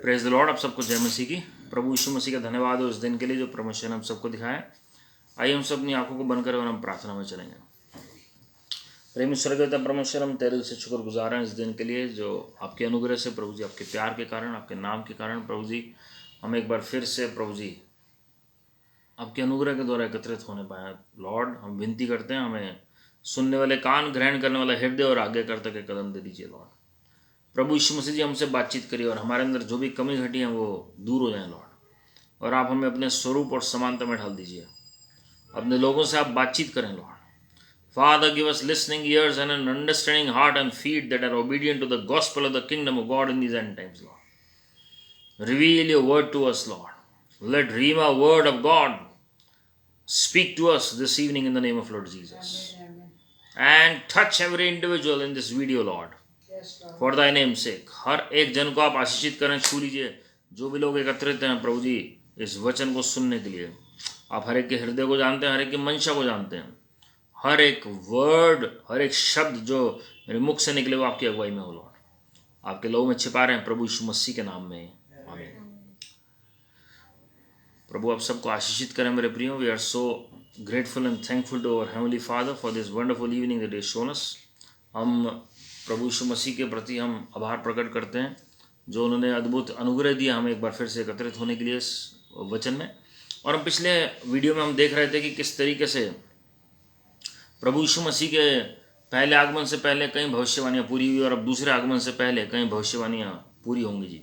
Praise the Lord. आप सबको जय मसीह की। प्रभु यीशु मसीह का धन्यवाद हो इस दिन के लिए जो परमेश्वर ने हम सबको दिखाया। आइए हम सब अपनी आंखों को बंद करें और हम प्रार्थना में चलेंगे। प्रेमी स्वर्गीय परमेश्वर, हम तेरे दिल से शुक्रगुजार हैं इस दिन के लिए जो आपके अनुग्रह से प्रभु जी, आपके प्यार के कारण, आपके नाम के कारण प्रभु जी, हम एक बार फिर से प्रभु जी आपके अनुग्रह के द्वारा एकत्रित होने पाए। लॉर्ड, हम विनती करते हैं, हमें सुनने वाले कान, ग्रहण करने वाला हृदय और आज्ञाकर्ता के कदम दे दीजिए। लॉर्ड प्रभु यीशु मसीह जी, हमसे बातचीत करिए और हमारे अंदर जो भी कमी घटी है वो दूर हो जाए लॉर्ड, और आप हमें अपने स्वरूप और समानता में ढाल दीजिए। अपने लोगों से आप बातचीत करें Lord. Father, give us listening ears and an understanding heart and feet that are obedient to the gospel of the kingdom of God in these end times, Lord. Reveal your word to us, Lord. Let Rhema word of God speak to us this evening in the name of Lord Jesus. Amen. And touch every individual in this video, Lord. Yes, Lord. For thy name's sake. हर एक जन को आप आशीषित करें, छू लीजिए। जो भी लोग एकत्रित हैं प्रभु जी इस वचन को सुनने के लिए, आप हर एक के हृदय को जानते हैं, हर एक की मंशा को जानते हैं। हर एक वर्ड, हर एक शब्द जो मेरे मुख से निकले वो आपकी अगुवाई में हो लॉर्ड। आपके लोगों में छिपा रहे हैं प्रभु यीशु मसीह के नाम में, आमीन। प्रभु आप सबको आशीषित करें मेरे प्रियो। We are so grateful and thankful to our heavenly father for this wonderful evening that is shown us. हम प्रभु यीशु मसीह के प्रति हम आभार प्रकट करते हैं जो उन्होंने अद्भुत अनुग्रह दिया हमें एक बार फिर से एकत्रित होने के लिए इस वचन में। और हम पिछले वीडियो में हम देख रहे थे कि किस तरीके से प्रभु यीशु मसीह के पहले आगमन से पहले कई भविष्यवाणियाँ पूरी हुई और अब दूसरे आगमन से पहले कई भविष्यवाणियाँ पूरी होंगी जी।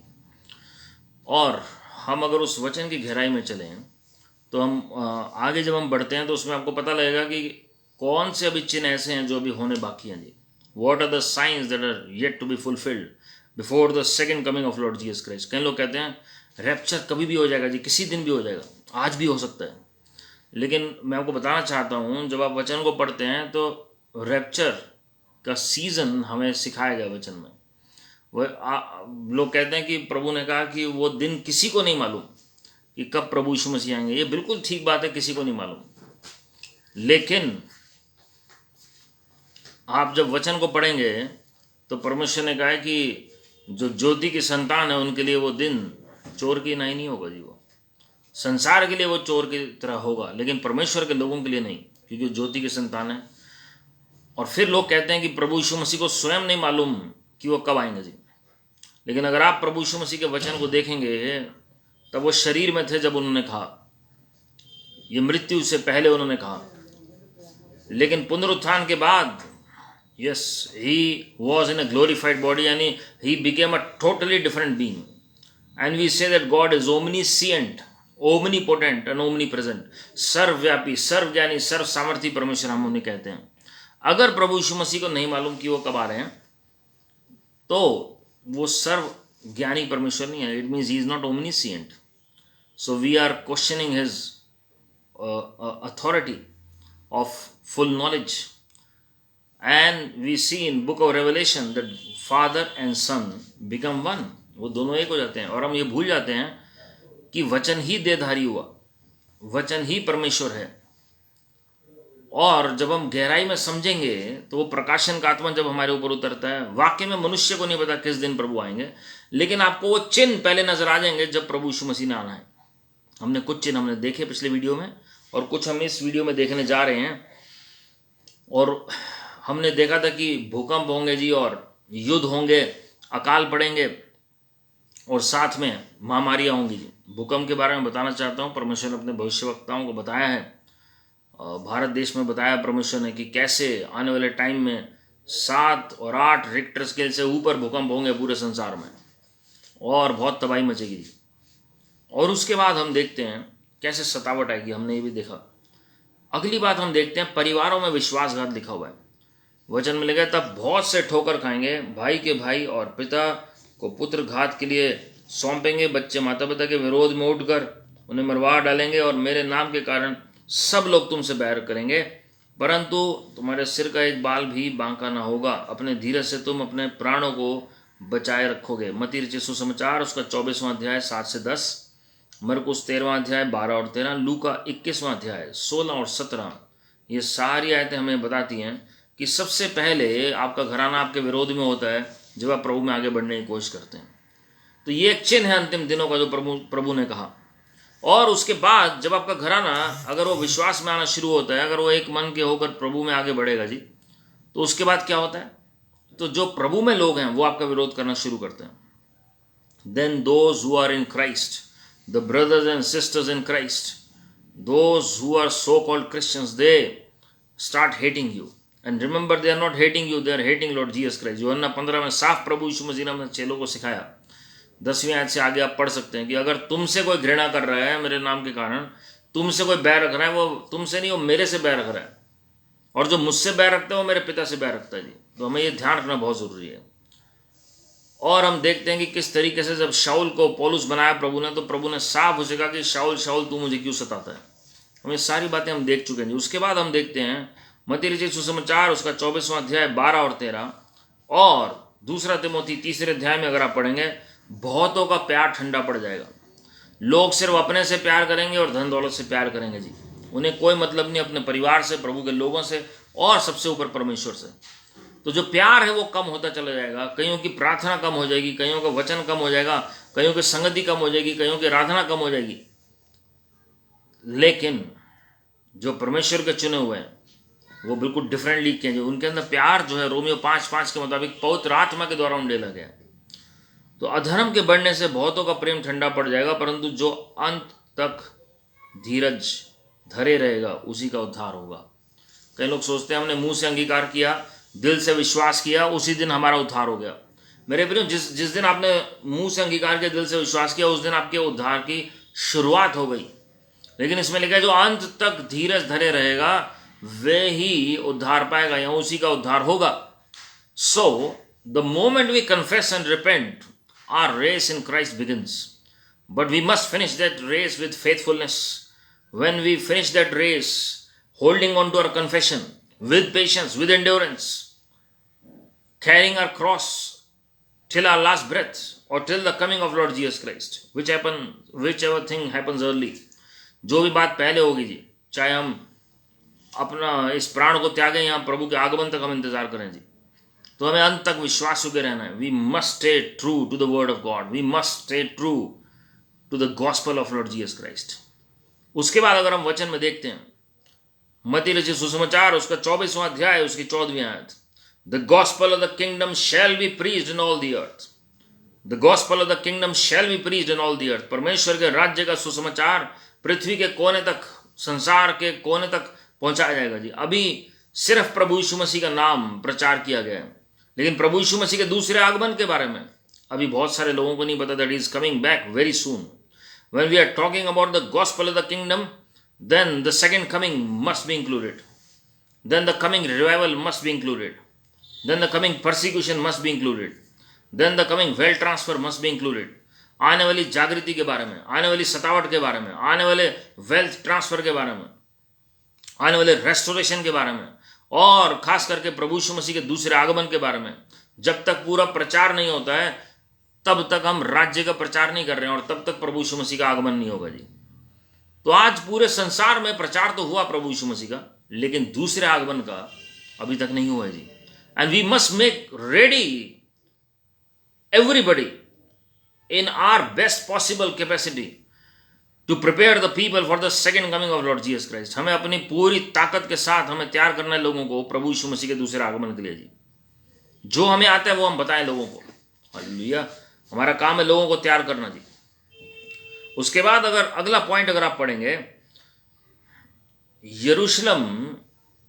और हम अगर उस वचन की गहराई में चलें तो हम आगे जब हम बढ़ते हैं तो उसमें आपको पता लगेगा कि कौन से अभी चिन्ह ऐसे हैं जो अभी होने बाकी हैं जी। What are the science that are yet to be fulfilled before the second coming of Lord Jesus Christ. कई लोग कहते हैं रैप्चर कभी भी हो जाएगा जी, किसी दिन भी हो जाएगा, आज भी हो सकता है। लेकिन मैं आपको बताना चाहता हूँ, जब आप वचन को पढ़ते हैं तो रैप्चर का सीजन हमें सिखाया गया वचन में। लोग कहते हैं कि प्रभु ने कहा कि वो दिन किसी को नहीं मालूम कि कब प्रभु यीशु मसीह आएंगे। ये बिल्कुल ठीक बात है, किसी को नहीं मालूम। लेकिन आप जब वचन को पढ़ेंगे तो परमेश्वर ने कहा है कि जो ज्योति की संतान है उनके लिए वो दिन चोर की नाई नहीं होगा जी। वो संसार के लिए वो चोर की तरह होगा, लेकिन परमेश्वर के लोगों के लिए नहीं, क्योंकि ज्योति की संतान है। और फिर लोग कहते हैं कि प्रभु यीशु मसीह को स्वयं नहीं मालूम कि वो कब आएंगे जी। लेकिन अगर आप प्रभु यीशु मसीह के वचन को देखेंगे तब वो शरीर में थे जब उन्होंने कहा, ये मृत्यु से पहले उन्होंने कहा। लेकिन पुनरुत्थान के बाद yes, he was in a glorified body यानी he became a totally different being. And we say that God is omniscient, omnipotent and omnipresent. सर्वव्यापी, सर्वज्ञानी, सर्व सामर्थी परमेश्वर हम उन्हें कहते हैं। अगर प्रभु यीशु मसीह को नहीं मालूम कि वो कब आ रहे हैं तो वो सर्व ज्ञानी परमेश्वर नहीं है। It means he is not omniscient. So we are questioning his authority of full knowledge. And we see in book of Revelation that Father and Son become one. वो दोनों एक हो जाते हैं। और हम ये भूल जाते हैं कि वचन ही देहधारी हुआ, वचन ही परमेश्वर है। और जब हम गहराई में समझेंगे तो वो प्रकाशन का आत्मा जब हमारे ऊपर उतरता है, वाकई में मनुष्य को नहीं पता किस दिन प्रभु आएंगे, लेकिन आपको वो चिन्ह पहले नजर आ जाएंगे जब प्रभु यीशु मसीह ने आना है। हमने कुछ चिन्ह हमने देखे पिछले वीडियो में और कुछ हम इस वीडियो में देखने जा रहे हैं। और हमने देखा था कि भूकंप होंगे जी, और युद्ध होंगे, अकाल पड़ेंगे, और साथ में महामारियाँ होंगी जी। भूकंप के बारे में बताना चाहता हूँ। परमेश्वर ने अपने भविष्यवक्ताओं को बताया है, भारत देश में बताया परमेश्वर ने कि कैसे आने वाले टाइम में 7 और 8 रिक्टर स्केल से ऊपर भूकंप होंगे पूरे संसार में और बहुत तबाही मचेगी जी। और उसके बाद हम देखते हैं कैसे सतावट आएगी, हमने ये भी देखा। अगली बात हम देखते हैं परिवारों में विश्वासघात लिखा हुआ है। वचन में लिखा, तब बहुत से ठोकर खाएंगे, भाई के भाई और पिता को पुत्र घात के लिए सौंपेंगे। बच्चे माता पिता के विरोध में उठकर उन्हें मरवा डालेंगे और मेरे नाम के कारण सब लोग तुमसे बैर करेंगे, परंतु तुम्हारे सिर का एक बाल भी बांका ना होगा। अपने धीरज से तुम अपने प्राणों को बचाए रखोगे। मत्ती रचित सुसमाचार उसका 24वां अध्याय 7 से 10, मरकुस 13वां अध्याय 12 और 13, लूका 21वां अध्याय 16 और 17। ये सारी आयतें हमें बताती हैं कि सबसे पहले आपका घराना आपके विरोध में होता है जब आप प्रभु में आगे बढ़ने की कोशिश करते हैं। तो ये एक चिन्ह है अंतिम दिनों का जो प्रभु ने कहा। और उसके बाद जब आपका घराना अगर वो विश्वास में आना शुरू होता है, अगर वो एक मन के होकर प्रभु में आगे बढ़ेगा जी, तो उसके बाद क्या होता है, तो जो प्रभु में लोग हैं वो आपका विरोध करना शुरू करते हैं। Then those who are in Christ, the brothers and sisters in Christ, those who are so called Christians, they start hating you. And remember, they are not hating you, they are hating Lord Jesus Christ. यूहन्ना 15 में साफ प्रभु यीशु मसीह ने अपने चेलों को सिखाया। 10वीं आयत से आगे आप पढ़ सकते हैं कि अगर तुमसे कोई घृणा कर रहा है मेरे नाम के कारण, तुमसे कोई बैर रख रहा है, वो तुमसे नहीं, वो मेरे से बैर रख रहा है, और जो मुझसे बैर रखता है वो मेरे पिता से बैर रखता है जी। तो हमें ये ध्यान रखना बहुत जरूरी है। और हम देखते हैं कि किस तरीके से जब शाऊल को पौलुस बनाया प्रभु ने, तो प्रभु ने साफ उसे कहा कि शाऊल शाऊल तू मुझे क्यों सताता है। हमें सारी बातें हम देख चुके हैं जी। उसके बाद हम देखते हैं मत्ती रचित सुसमाचार उसका 24वां अध्याय 12 और 13, और दूसरा तिमोथी 3 अध्याय में अगर आप पढ़ेंगे, बहुतों का प्यार ठंडा पड़ जाएगा। लोग सिर्फ अपने से प्यार करेंगे और धन दौलत से प्यार करेंगे जी। उन्हें कोई मतलब नहीं अपने परिवार से, प्रभु के लोगों से, और सबसे ऊपर परमेश्वर से। तो जो प्यार है वो कम होता चला जाएगा। कईयों की प्रार्थना कम हो जाएगी, कईयों का वचन कम हो जाएगा, कईयों की संगति कम हो जाएगी, कईयों की आराधना कम हो जाएगी। लेकिन जो परमेश्वर के चुने हुए हैं वो बिल्कुल डिफरेंट लीग के हैं। जो उनके अंदर प्यार जो है, रोमियो 5:5 के मुताबिक पवित्र आत्मा के द्वारा उंडेला गया। तो अधर्म के बढ़ने से बहुतों का प्रेम ठंडा पड़ जाएगा, परंतु जो अंत तक धीरज धरे रहेगा उसी का उद्धार होगा। कई लोग सोचते हैं हमने मुंह से अंगीकार किया, दिल से विश्वास किया, उसी दिन हमारा उद्धार हो गया। मेरे प्रियो, जिस दिन आपने मुंह से अंगीकार किया, दिल से विश्वास किया, उस दिन आपके उद्धार की शुरुआत हो गई। लेकिन इसमें लिखा है जो अंत तक धीरज धरे रहेगा वे ही उद्धार पाएगा, या उसी का उद्धार होगा। So the moment we confess and repent, our race in Christ begins. But we must finish that race with faithfulness. When we finish that race, holding on to our confession, with patience, with endurance, carrying our cross till our last breath, or till the coming of Lord Jesus Christ, whichever thing happens early. जो भी बात पहले होगी जी, चाहे हम अपना इस प्राण को त्यागें या प्रभु के आगमन तक हम इंतजार करें जी, तो हमें अंत तक विश्वास होकर रहना है। We must stay true to the word of God, we must stay true to the gospel of Lord Jesus Christ. उसके बाद अगर हम वचन में देखते हैं, मत्ती रचित सुसमाचार उसका 24वां अध्याय उसकी 14वीं आयत, the gospel of the kingdom shall be preached in all the earth. The gospel of the kingdom shall be preached in all the earth. परमेश्वर के राज्य का सुसमाचार पृथ्वी के कोने तक, संसार के कोने तक पहुंचाया जाएगा जी। अभी सिर्फ प्रभु यीशु मसीह का नाम प्रचार किया गया है, लेकिन प्रभु यीशु मसीह के दूसरे आगमन के बारे में अभी बहुत सारे लोगों को नहीं पता। That is coming back very soon. When we are talking about the gospel of the kingdom, then the second coming must be included, then the coming revival must be included, then the coming persecution must be included, then the coming wealth transfer must be included. आने वाली जागृति के बारे में, आने वाली सतावट के बारे में, आने वाले वेल्थ ट्रांसफर के बारे में, आने वाले रेस्टोरेशन के बारे में, और खास करके प्रभु यीशु मसीह के दूसरे आगमन के बारे में। जब तक पूरा प्रचार नहीं होता है तब तक हम राज्य का प्रचार नहीं कर रहे हैं, और तब तक प्रभु यीशु मसीह का आगमन नहीं होगा जी। तो आज पूरे संसार में प्रचार तो हुआ प्रभु यीशु मसीह का, लेकिन दूसरे आगमन का अभी तक नहीं हुआ है जी। And we must make ready everybody in our best possible capacity to prepare the people for the second coming of Lord Jesus Christ. हमें अपनी पूरी ताकत के साथ हमें तैयार करना है लोगों को प्रभु यीशु मसीह के दूसरे आगमन के लिए जी। जो हमें आता है वो हम बताएं लोगों को। हालेलुया। हमारा काम है लोगों को तैयार करना जी। उसके बाद अगर अगला पॉइंट अगर आप पढ़ेंगे, यरूशलेम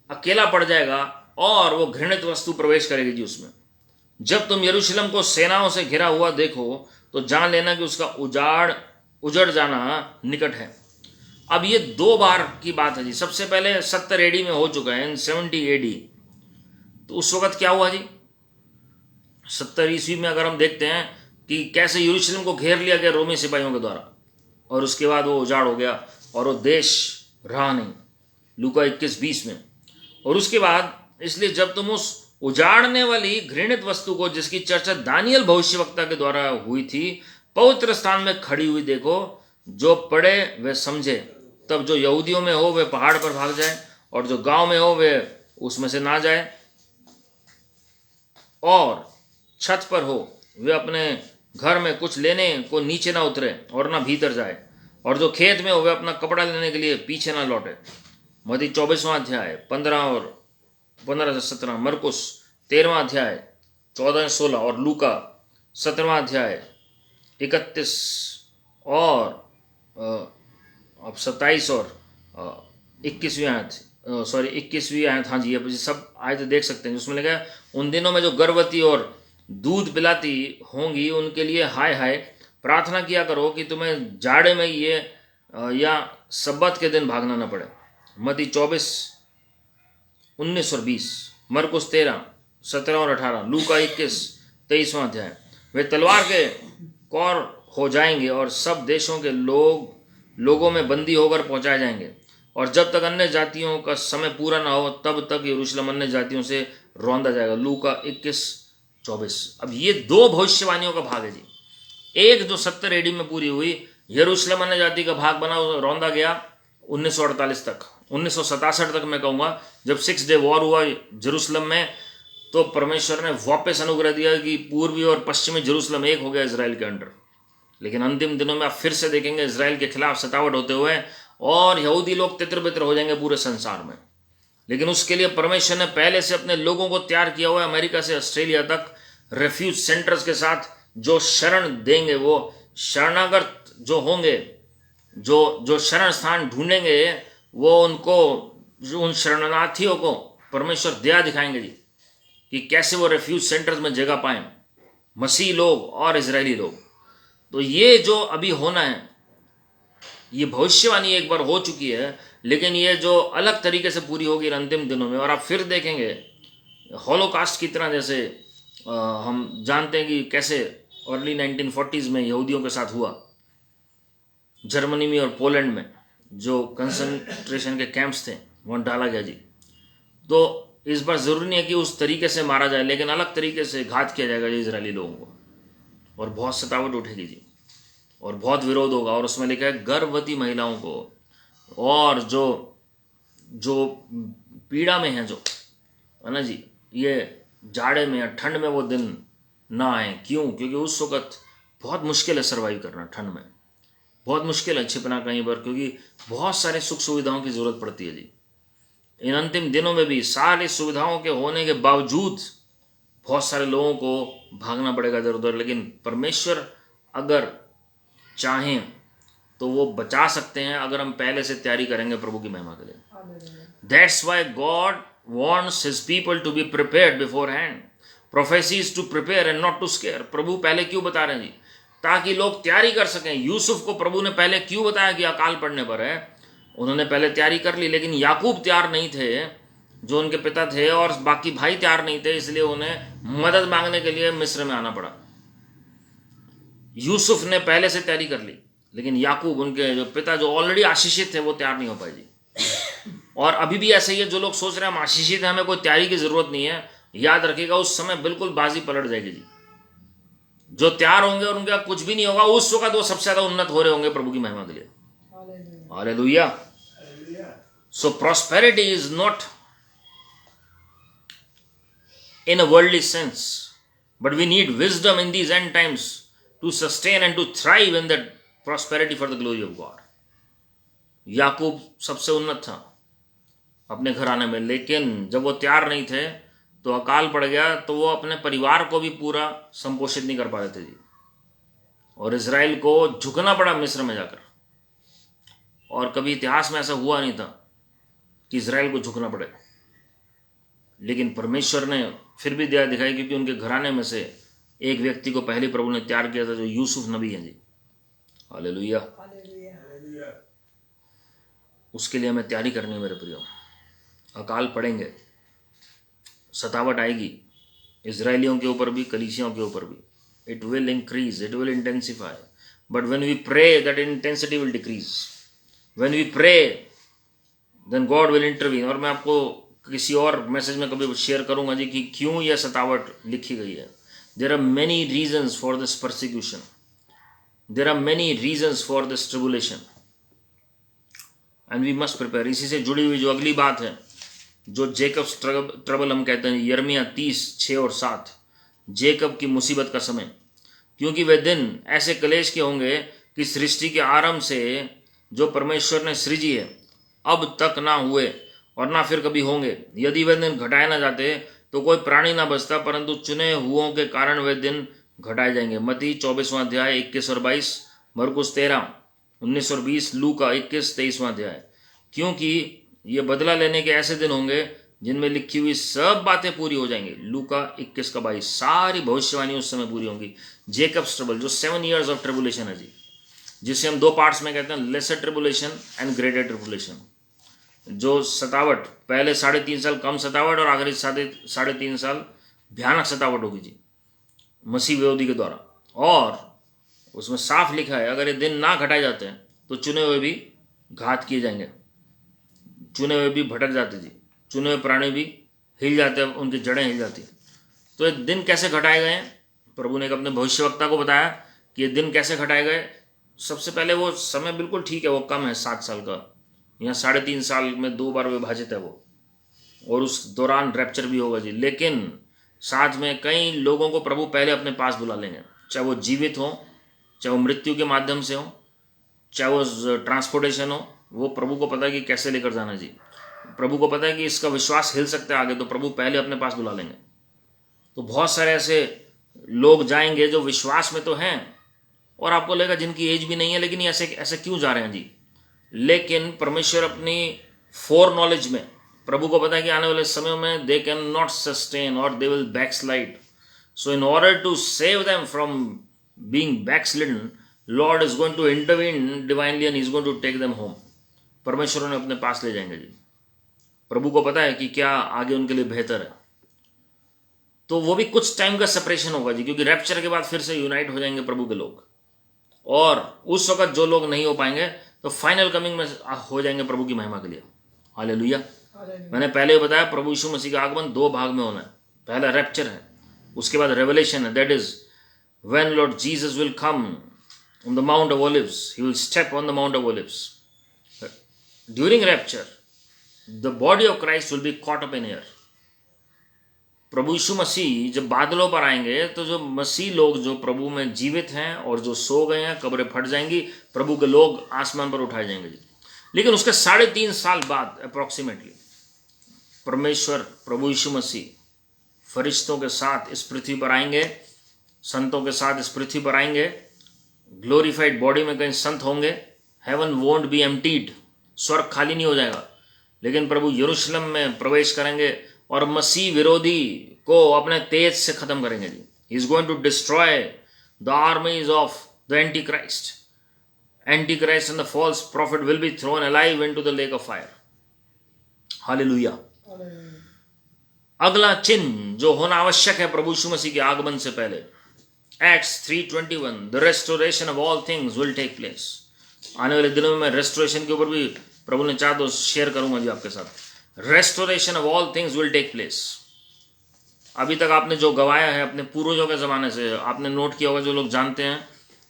अकेला पड़ जाएगा और वो घृणित वस्तु प्रवेश करेगी जी उसमें। जब तुम यरूशलेम को सेनाओं से घिरा हुआ देखो तो जान लेना कि उसका उजड़ जाना निकट है। अब ये 2 बार की बात है जी। सबसे पहले 70 एडी में हो चुका है, इन 70 एडी। तो उस वक्त क्या हुआ जी, 70 ईस्वी में अगर हम देखते हैं कि कैसे यरूशलेम को घेर लिया गया रोमी सिपाहियों के द्वारा, और उसके बाद वो उजाड़ हो गया और वो देश रहा नहीं, लूका 21:20 में। और उसके बाद इसलिए जब तुम उस उजाड़ने वाली घृणित वस्तु को, जिसकी चर्चा दानियल भविष्यवक्ता के द्वारा हुई थी, पवित्र स्थान में खड़ी हुई देखो, जो पढ़े वे समझे। तब जो यहूदियों में हो वे पहाड़ पर भाग जाए, और जो गांव में हो वे उसमें से ना जाए, और छत पर हो वे अपने घर में कुछ लेने को नीचे ना उतरे और ना भीतर जाए, और जो खेत में हो वह अपना कपड़ा लेने के लिए पीछे ना लौटे। मत्ती 24वां अध्याय 15 से 17, मरकुस 13वां अध्याय 14 से 16, और लूका 17वां अध्याय 31 और अब 27 और 21वीं आयत, 21वीं आयत, हाँ जी, अब सब आयत देख सकते हैं। उसमें लिखा है, उन दिनों में जो गर्भवती और दूध पिलाती होंगी उनके लिए हाय हाय, प्रार्थना किया करो कि तुम्हें जाड़े में ये या सब्बत के दिन भागना न पड़े। मत्ती 24, 19 और 20, मरकुस 13, 17 और 18, लूका 21, 23वां अध्याय। वे तलवार के कौर हो जाएंगे और सब देशों के लोगों में बंदी होकर पहुंचाए जाएंगे, और जब तक अन्य जातियों का समय पूरा ना हो तब तक यरूशलेम अन्य जातियों से रौंदा जाएगा। लूका 21-24। अब ये दो भविष्यवाणियों का भाग है जी। एक जो 70 एडी में पूरी हुई, यरूशलेम अन्य जाति का भाग बना, रौंदा गया 1948 तक, 1967 तक मैं कहूँगा, जब 6 डे वॉर हुआ जेरूशलेम में, तो परमेश्वर ने वापस अनुग्रह दिया कि पूर्वी और पश्चिमी जेरूशलेम एक हो गया इजराइल के अंडर। लेकिन अंतिम दिनों में आप फिर से देखेंगे इजराइल के खिलाफ सतावट होते हुए, और यहूदी लोग तितर बितर हो जाएंगे पूरे संसार में। लेकिन उसके लिए परमेश्वर ने पहले से अपने लोगों को तैयार किया हुआ है, अमेरिका से ऑस्ट्रेलिया तक रेफ्यूज सेंटर्स के साथ, जो शरण देंगे, वो शरणागत जो होंगे, जो शरण स्थान ढूंढेंगे, वो उनको, उन शरणार्थियों को परमेश्वर दया दिखाएंगे जी, कि कैसे वो रेफ्यूज सेंटर्स में जगह पाएं, मसीह लोग और इजरायली लोग। तो ये जो अभी होना है, ये भविष्यवाणी एक बार हो चुकी है, लेकिन ये जो अलग तरीके से पूरी होगी अंतिम दिनों में। और आप फिर देखेंगे हॉलोकास्ट की तरह, जैसे हम जानते हैं कि कैसे अर्ली 1940s में यहूदियों के साथ हुआ, जर्मनी में और पोलैंड में जो कंसंट्रेशन के कैंप्स थे वहाँ डाला गया जी। तो इस बार ज़रूरी नहीं है कि उस तरीके से मारा जाए, लेकिन अलग तरीके से घात किया जाएगा जी इजरायली लोगों को, और बहुत सतावट उठेगी जी, और बहुत विरोध होगा। और उसमें लिखा है गर्भवती महिलाओं को, और जो पीड़ा में है, जो है ना जी, ये जाड़े में या ठंड में वो दिन ना आए। क्यों? क्योंकि उस वक्त बहुत मुश्किल है सर्वाइव करना, ठंड में बहुत मुश्किल है छिपना कहीं पर, क्योंकि बहुत सारे सुख सुविधाओं की ज़रूरत पड़ती है जी। इन अंतिम दिनों में भी सारी सुविधाओं के होने के बावजूद बहुत सारे लोगों को भागना पड़ेगा इधर उधर। लेकिन परमेश्वर अगर चाहें तो वो बचा सकते हैं, अगर हम पहले से तैयारी करेंगे प्रभु की महिमा के लिए। That's why God wants his people to be prepared beforehand. Prophecy is to prepare and not to scare. प्रभु पहले क्यों बता रहे हैं जी? ताकि लोग तैयारी कर सकें। यूसुफ को प्रभु ने पहले क्यों बताया कि अकाल पड़ने पर है? उन्होंने पहले तैयारी कर ली, लेकिन याकूब तैयार नहीं थे, जो उनके पिता थे, और बाकी भाई तैयार नहीं थे, इसलिए उन्हें मदद मांगने के लिए मिस्र में आना पड़ा। यूसुफ ने पहले से तैयारी कर ली, लेकिन याकूब, उनके जो पिता जो ऑलरेडी आशीषित थे, वो तैयार नहीं हो पाए जी। और अभी भी ऐसा ही है, जो लोग सोच रहे हैं हम आशीषित हैं, हमें कोई तैयारी की जरूरत नहीं है, याद रखिएगा उस समय बिल्कुल बाजी पलट जाएगी जी। जो तैयार होंगे और उनका कुछ भी नहीं होगा, उस वक्त वो सबसे ज्यादा उन्नत हो रहे होंगे प्रभु की महिमा के लिए। Hallelujah. So prosperity is not in a worldly sense, but we need wisdom in these end times to sustain and to thrive in that prosperity for the glory of God. याकूब सबसे उन्नत था अपने घराने में, लेकिन जब वो तैयार नहीं थे तो अकाल पड़ गया, तो वो अपने परिवार को भी पूरा संपोषित नहीं कर पा रहे थे जी, और इजराइल को झुकना पड़ा मिस्र में जाकर। और कभी इतिहास में ऐसा हुआ नहीं था कि इजराइल को झुकना पड़े, लेकिन परमेश्वर ने फिर भी दया दिखाई, क्योंकि उनके घराने में से एक व्यक्ति को पहले प्रभु ने तैयार किया था, जो यूसुफ नबी है जी। हालेलुया। उसके लिए हमें तैयारी करनी है मेरे प्रियो। अकाल पड़ेंगे, सतावट आएगी, इजरायलियों के ऊपर भी, कलीसियों के ऊपर भी। It will increase, it will intensify, but when we pray that intensity will decrease. When we pray then God will intervene. और मैं आपको किसी और मैसेज में कभी शेयर करूंगा जी कि क्यों यह सतावट लिखी गई है। There are many reasons for this persecution, there are many reasons for this tribulation, and we must prepare. इसी से जुड़ी हुई जो अगली बात है, जो जेकब्स ट्रबल हम कहते हैं, यिर्मयाह 30:6 और 7, जेकब की मुसीबत का समय। क्योंकि वे दिन ऐसे क्लेश के होंगे कि सृष्टि के आरंभ से जो परमेश्वर ने सृजी है अब तक ना हुए और ना फिर कभी होंगे। यदि वे दिन घटाए ना जाते तो कोई प्राणी ना बचता, परंतु चुने हुओं के कारण वे दिन घटाए जाएंगे। मत्ती 24वां अध्याय 21 और 22, मरकुस 13, 19 और 20, लूका 21, 23वां अध्याय। क्योंकि ये बदला लेने के ऐसे दिन होंगे जिनमें लिखी हुई सब बातें पूरी हो जाएंगी। लूका 21 का 22, सारी भविष्यवाणी उस समय पूरी होंगी। जेकब्स ट्रबल, जो 7 ईयर्स ऑफ ट्रिबुलेशन है जी, जिसे हम 2 पार्ट्स में कहते हैं, lesser tribulation and greater tribulation. जो सतावट, पहले 3.5 साल कम सतावट और आखिरी 3.5 साल भयानक सतावट होगी जी मसीह विरोधी के द्वारा। और उसमें साफ लिखा है अगर ये दिन ना घटाए जाते हैं तो चुने हुए भी घात किए जाएंगे, चुने हुए भी भटक जाते जी, चुने हुए प्राणी भी हिल जाते हैं, उनकी जड़ें हिल जाती। तो ये दिन कैसे घटाए गए हैं? प्रभु ने अपने भविष्यवक्ता को बताया कि ये दिन कैसे घटाए गए। सबसे पहले वो समय बिल्कुल ठीक है, वो कम है 7 साल का, यहाँ 3.5 साल में 2 बार विभाजित है वो, और उस दौरान रैप्चर भी होगा जी। लेकिन साथ में कई लोगों को प्रभु पहले अपने पास बुला लेंगे, चाहे वो जीवित हो, चाहे वो मृत्यु के माध्यम से हो, चाहे वो ट्रांसपोर्टेशन हो, वो प्रभु को पता है कि कैसे लेकर जाना जी। प्रभु को पता है कि इसका विश्वास हिल सकता है आगे, तो प्रभु पहले अपने पास बुला लेंगे। तो बहुत सारे ऐसे लोग जाएंगे जो विश्वास में तो हैं और आपको लगेगा जिनकी एज भी नहीं है, लेकिन ये ऐसे ऐसे क्यों जा रहे हैं जी। लेकिन परमेश्वर अपनी फोर नॉलेज में, प्रभु को पता है कि आने वाले समय में दे कैन नॉट सस्टेन और they will backslide. So in order to save them from being backslidden, Lord is going to intervene divinely and is going to take them home. परमेश्वर उन्हें अपने पास ले जाएंगे जी। प्रभु को पता है कि क्या आगे उनके लिए बेहतर है। तो वो भी कुछ टाइम का सेपरेशन होगा जी, क्योंकि रैप्चर के बाद फिर से यूनाइट हो जाएंगे प्रभु के लोग, और उस वक्त जो लोग नहीं हो पाएंगे तो फाइनल कमिंग में हो जाएंगे प्रभु की महिमा के लिए। हालेलुया। मैंने पहले बताया प्रभु यीशु मसीह का आगमन 2 भाग में होना है। पहला रैप्चर है, उसके बाद रेवलेशन है, that is when Lord Jesus will come on the Mount of Olives, he will step on the Mount of Olives. During rapture the body of Christ will be caught up in air. प्रभु यीशु मसीह जब बादलों पर आएंगे तो जो मसीह लोग जो प्रभु में जीवित हैं और जो सो गए हैं, कब्रें फट जाएंगी, प्रभु के लोग आसमान पर उठाए जाएंगे जी। लेकिन उसके 3.5 साल बाद अप्रॉक्सीमेटली परमेश्वर प्रभु यीशु मसीह फरिश्तों के साथ इस पृथ्वी पर आएंगे, संतों के साथ इस पृथ्वी पर आएंगे, ग्लोरीफाइड बॉडी में कहीं संत होंगे। हेवन वोंट बी एम्प्टीड, स्वर्ग खाली नहीं हो जाएगा, लेकिन प्रभु यरूशलेम में प्रवेश करेंगे और मसीह विरोधी को अपने तेज से खत्म करेंगे जी। He is going to destroy the armies of the Antichrist and the false prophet will be thrown alive into the lake of fire. Hallelujah. अगला चिन्ह जो होना आवश्यक है प्रभु यीशु मसीह के आगमन से पहले, Acts 3:21, the restoration of all things will take place. आने वाले दिनों में मैं रेस्टोरेशन के ऊपर भी प्रभु ने चाहा तो शेयर करूंगा जी आपके साथ। Restoration of all things will take place. अभी तक आपने जो गवाया है अपने पूर्वजों के ज़माने से, आपने नोट किया होगा, जो लोग जानते हैं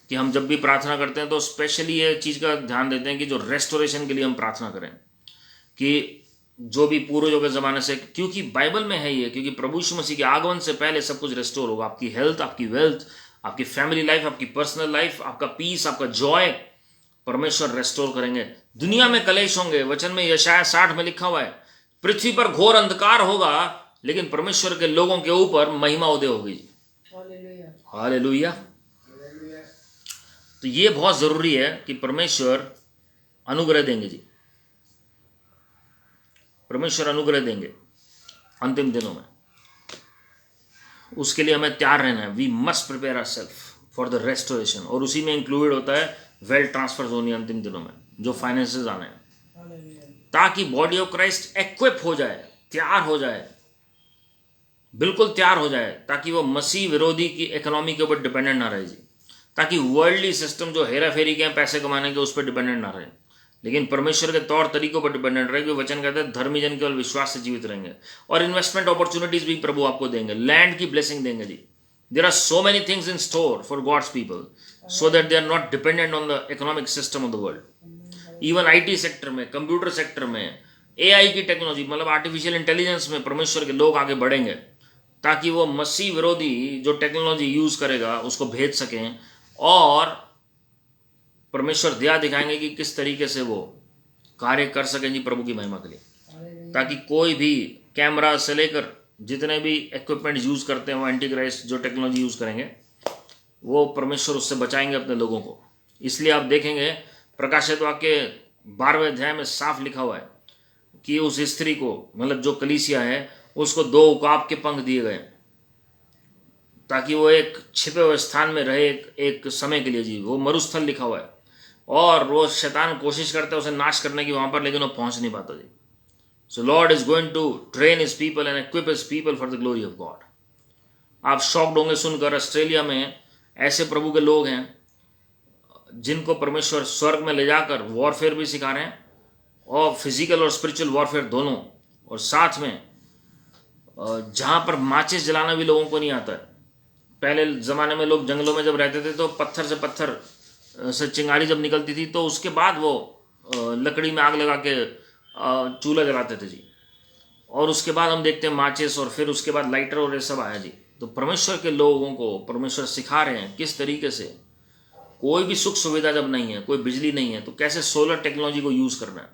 कि हम जब भी प्रार्थना करते हैं तो स्पेशली ये चीज़ का ध्यान देते हैं कि जो रेस्टोरेशन के लिए हम प्रार्थना करें, कि जो भी पूर्वजों के ज़माने से, क्योंकि बाइबल में है ये, क्योंकि प्रभु यीशु मसीह के आगमन से पहले सब कुछ रेस्टोर होगा। आपकी हेल्थ, आपकी वेल्थ, आपकी फैमिली लाइफ, आपकी पर्सनल लाइफ, आपका पीस, आपका जॉय परमेश्वर रेस्टोर करेंगे। दुनिया में कलेश होंगे, वचन में यशाया 60 में लिखा हुआ है, पृथ्वी पर घोर अंधकार होगा लेकिन परमेश्वर के लोगों के ऊपर महिमा उदय होगी। हालेलुया। तो ये बहुत जरूरी है कि परमेश्वर अनुग्रह देंगे जी, परमेश्वर अनुग्रह देंगे अंतिम दिनों में। उसके लिए हमें तैयार रहना है। We must prepare ourself for the restoration, और उसी में इंक्लूडेड होता है वेल्थ ट्रांसफर होनी अंतिम दिनों में, जो फाइनेंसेस आने हैं, ताकि बॉडी ऑफ क्राइस्ट इक्विप हो जाए, तैयार हो जाए, बिल्कुल तैयार हो जाए, ताकि वो मसीह विरोधी की इकोनॉमी के ऊपर डिपेंडेंट ना रहे जी, ताकि वर्ल्डली सिस्टम जो हेरा फेरी के पैसे कमाने के उस पर डिपेंडेंट ना रहे, लेकिन परमेश्वर के तौर तरीकों पर डिपेंडेंट रहे। क्योंकि वचन कहते हैं धर्मी जन केवल विश्वास से जीवित रहेंगे। और इन्वेस्टमेंट अपॉर्चुनिटीज भी प्रभु आपको देंगे, लैंड की ब्लेसिंग देंगे जी। There are so many things in store for God's people so that they are not dependent on the economic system of the world. Even IT sector में, कंप्यूटर सेक्टर में, AI की technology, मतलब artificial intelligence में परमेश्वर के लोग आगे बढ़ेंगे, ताकि वो मसीह विरोधी जो टेक्नोलॉजी यूज करेगा उसको भेज सकें, और परमेश्वर दया दिखाएंगे कि किस तरीके से वो कार्य कर सकें जी प्रभु की महिमा के लिए, ताकि कोई भी कैमरा से लेकर जितने भी इक्विपमेंट यूज करते हैं वो एंटी क्राइस्ट जो टेक्नोलॉजी यूज करेंगे वो परमेश्वर उससे बचाएंगे अपने लोगों को। इसलिए आप देखेंगे प्रकाशित वाक्य 12वें अध्याय में साफ लिखा हुआ है कि उस स्त्री को, मतलब जो कलीसिया है, उसको 2 उकाब के पंख दिए गए ताकि वो एक छिपे हुए स्थान में रहे एक समय के लिए जी। वो मरुस्थल लिखा हुआ है, और वो शैतान कोशिश करता है उसे नाश करने की वहां पर, लेकिन वो पहुंच नहीं पाता जी। So Lord is going to train his people and equip his people for the glory of God. आप शॉक्ड होंगे सुनकर, ऑस्ट्रेलिया में ऐसे प्रभु के लोग हैं जिनको परमेश्वर स्वर्ग में ले जाकर वॉरफेयर भी सिखा रहे हैं, और फिजिकल और स्पिरिचुअल वॉरफेयर दोनों, और साथ में जहां पर माचिस जलाना भी लोगों को नहीं आता है। पहले ज़माने में लोग जंगलों में जब रहते थे तो पत्थर से चिंगारी जब निकलती थी तो उसके बाद वो लकड़ी में आग लगा के चूल्हा जलाते थे जी, और उसके बाद हम देखते हैं माचिस, और फिर उसके बाद लाइटर और ये सब आया जी। तो परमेश्वर के लोगों को परमेश्वर सिखा रहे हैं किस तरीके से, कोई भी सुख सुविधा जब नहीं है, कोई बिजली नहीं है, तो कैसे सोलर टेक्नोलॉजी को यूज़ करना है,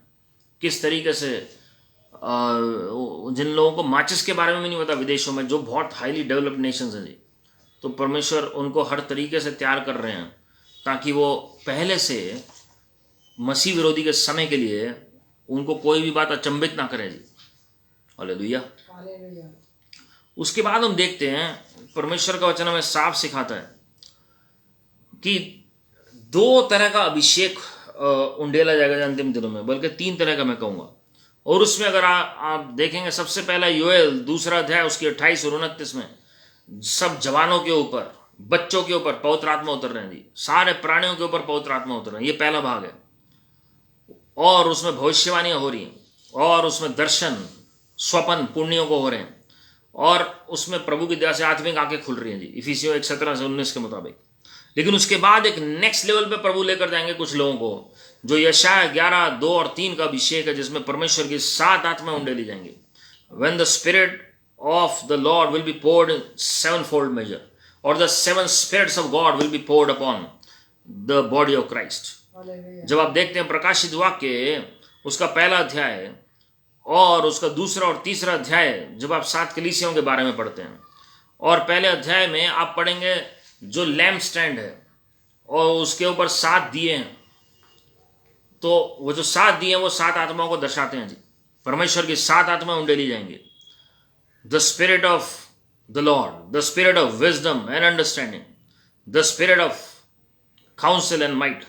किस तरीके से। जिन लोगों को माचिस के बारे में भी नहीं पता विदेशों में, जो बहुत हाईली डेवलप्ड नेशंस हैं जी, तो परमेश्वर उनको हर तरीके से तैयार कर रहे हैं ताकि वो पहले से मसीह विरोधी के समय के लिए उनको कोई भी बात अचंभित ना करे जी। हालेलुया। उसके बाद हम देखते हैं परमेश्वर का वचन हमें साफ सिखाता है कि 2 तरह का अभिषेक उंडेला जाएगा अंतिम दिनों में, बल्कि 3 तरह का मैं कहूँगा। और उसमें अगर आप देखेंगे, सबसे पहला योएल 2 अध्याय उसकी 28 और 29 में सब जवानों के ऊपर, बच्चों के ऊपर पवित्र आत्मा उतर रहे हैं जी, सारे प्राणियों के ऊपर पवित्र आत्मा उतर रहे हैं। ये पहला भाग है, और उसमें भविष्यवाणियां हो रही हैं, और उसमें दर्शन स्वप्न पुण्यों को हो रहे हैं, और उसमें प्रभु की दया से आत्मिक आंखें खुल रही हैं जी, इफिसियों 1:17 से 19 के मुताबिक। लेकिन उसके बाद एक नेक्स्ट लेवल पे प्रभु लेकर जाएंगे कुछ लोगों को, जो यशाया 11:2 और 3 का अभिषेक है, जिसमें परमेश्वर की 7 आत्माएं उंडेली जाएंगी। When the spirit of the Lord will be poured in 7-fold measure, or the 7 spirits of God will be poured upon the body of Christ. जब आप देखते हैं प्रकाशित वाक्य उसका 1 अध्याय और उसका 2 और 3 अध्याय, जब आप 7 कलीसियाओं के बारे में पढ़ते हैं, और 1 अध्याय में आप पढ़ेंगे जो लैम्प स्टैंड है और उसके ऊपर 7 दिए हैं, तो वो जो 7 दिए हैं वो 7 आत्माओं को दर्शाते हैं जी। परमेश्वर की 7 आत्माएं उंडेली जाएंगी। The spirit of the Lord, the spirit of wisdom and understanding, the spirit of council and might,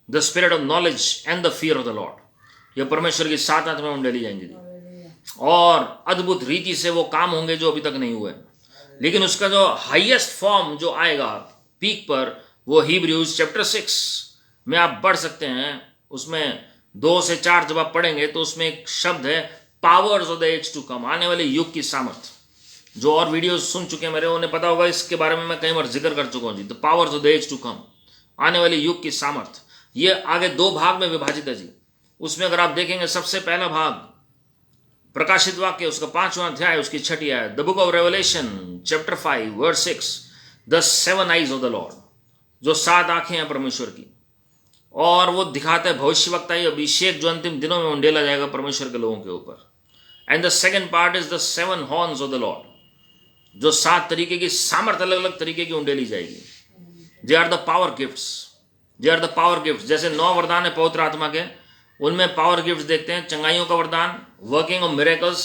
the spirit of knowledge and the fear of the Lord. यह परमेश्वर की 7 आत्माएं उंडेली जाएंगी जी, और अद्भुत रीति से वो काम होंगे जो अभी तक नहीं हुए। लेकिन उसका जो हाईएस्ट फॉर्म जो आएगा पीक पर, वो हिब्रूज चैप्टर 6 में आप पढ़ सकते हैं। उसमें 2 से 4 जब आप पढ़ेंगे तो उसमें एक शब्द है powers of the age to come, आने वाले युग की सामर्थ। जो और वीडियोस सुन चुके हैं मेरे, उन्हें पता होगा इसके बारे में मैं कई बार जिक्र कर चुका हूं जी। The powers of the age to come, आने वाले युग की सामर्थ। ये आगे 2 भाग में विभाजित है जी। उसमें अगर आप देखेंगे, सबसे पहला भाग प्रकाशित वाक्य उसका 5वां अध्याय उसकी 6ठी आयत, the book of Revelation chapter 5 verse 6, the 7 eyes of the Lord, जो 7 आंखें हैं परमेश्वर की, और वो दिखाता है भविष्यवक्ताई अभिषेक जो अंतिम दिनों में उंडेला जाएगा परमेश्वर के लोगों के ऊपर। And the second part is the 7 horns of the Lord, जो 7 तरीके की सामर्थ अलग अलग तरीके की उंडेली जाएगी। They are the power gifts, they are the power gifts. जैसे 9 वरदान है पवित्र आत्मा के, उनमें पावर गिफ्ट्स देखते हैं, चंगाइयों का वरदान, वर्किंग ऑफ मिरेकल्स,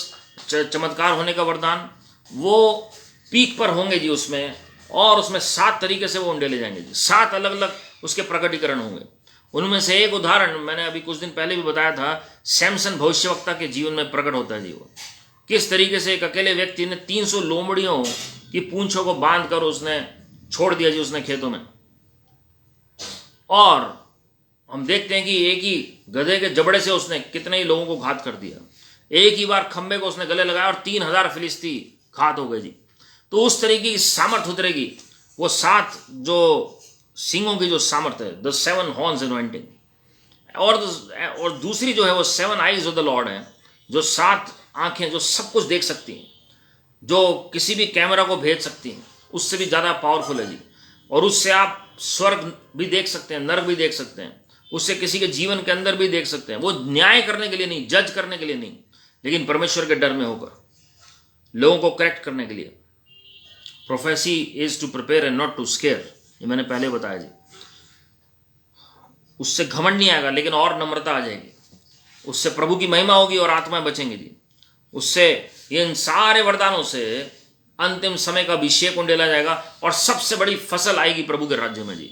चमत्कार होने का वरदान, वो पीक पर होंगे जी उसमें, और उसमें 7 तरीके से वो उंडेले जाएंगे जी। 7 अलग अलग उसके प्रकटीकरण होंगे। उनमें से एक उदाहरण मैंने अभी कुछ दिन पहले भी बताया था, सैमसन भविष्यवक्ता के जीवन में प्रकट होता है जी। वो किस तरीके से एक अकेले व्यक्ति ने 300 लोमड़ियों की पूंछों को बांध कर उसने छोड़ दिया जी उसने खेतों में, और हम देखते हैं कि एक ही गधे के जबड़े से उसने कितने ही लोगों को घात कर दिया। एक ही बार खंबे को उसने गले लगाया और 3000 फिलिस्ती घात हो गए जी। तो उस तरीके की सामर्थ उतरेगी, वो 7 जो सिंगों की जो सामर्थ है, द 7 हॉर्न्स अनॉइंटिंग। और दूसरी जो है वो 7 आइज ऑफ द लॉर्ड है, जो 7 आंखें जो सब कुछ देख सकती हैं, जो किसी भी कैमरा को भेज सकती है, उससे भी ज़्यादा पावरफुल है जी। और उससे आप स्वर्ग भी देख सकते हैं, नरक भी देख सकते हैं, उससे किसी के जीवन के अंदर भी देख सकते हैं। वो न्याय करने के लिए नहीं, जज करने के लिए नहीं, लेकिन परमेश्वर के डर में होकर लोगों को करेक्ट करने के लिए। Prophecy is to prepare and not to scare, ये मैंने पहले बताया जी। उससे घमंड नहीं आएगा, लेकिन और नम्रता आ जाएगी। उससे प्रभु की महिमा होगी और आत्माएं बचेंगी जी। उससे इन सारे वरदानों से अंतिम समय का अभिषेक उंडेला जाएगा और सबसे बड़ी फसल आएगी प्रभु के राज्य में जी।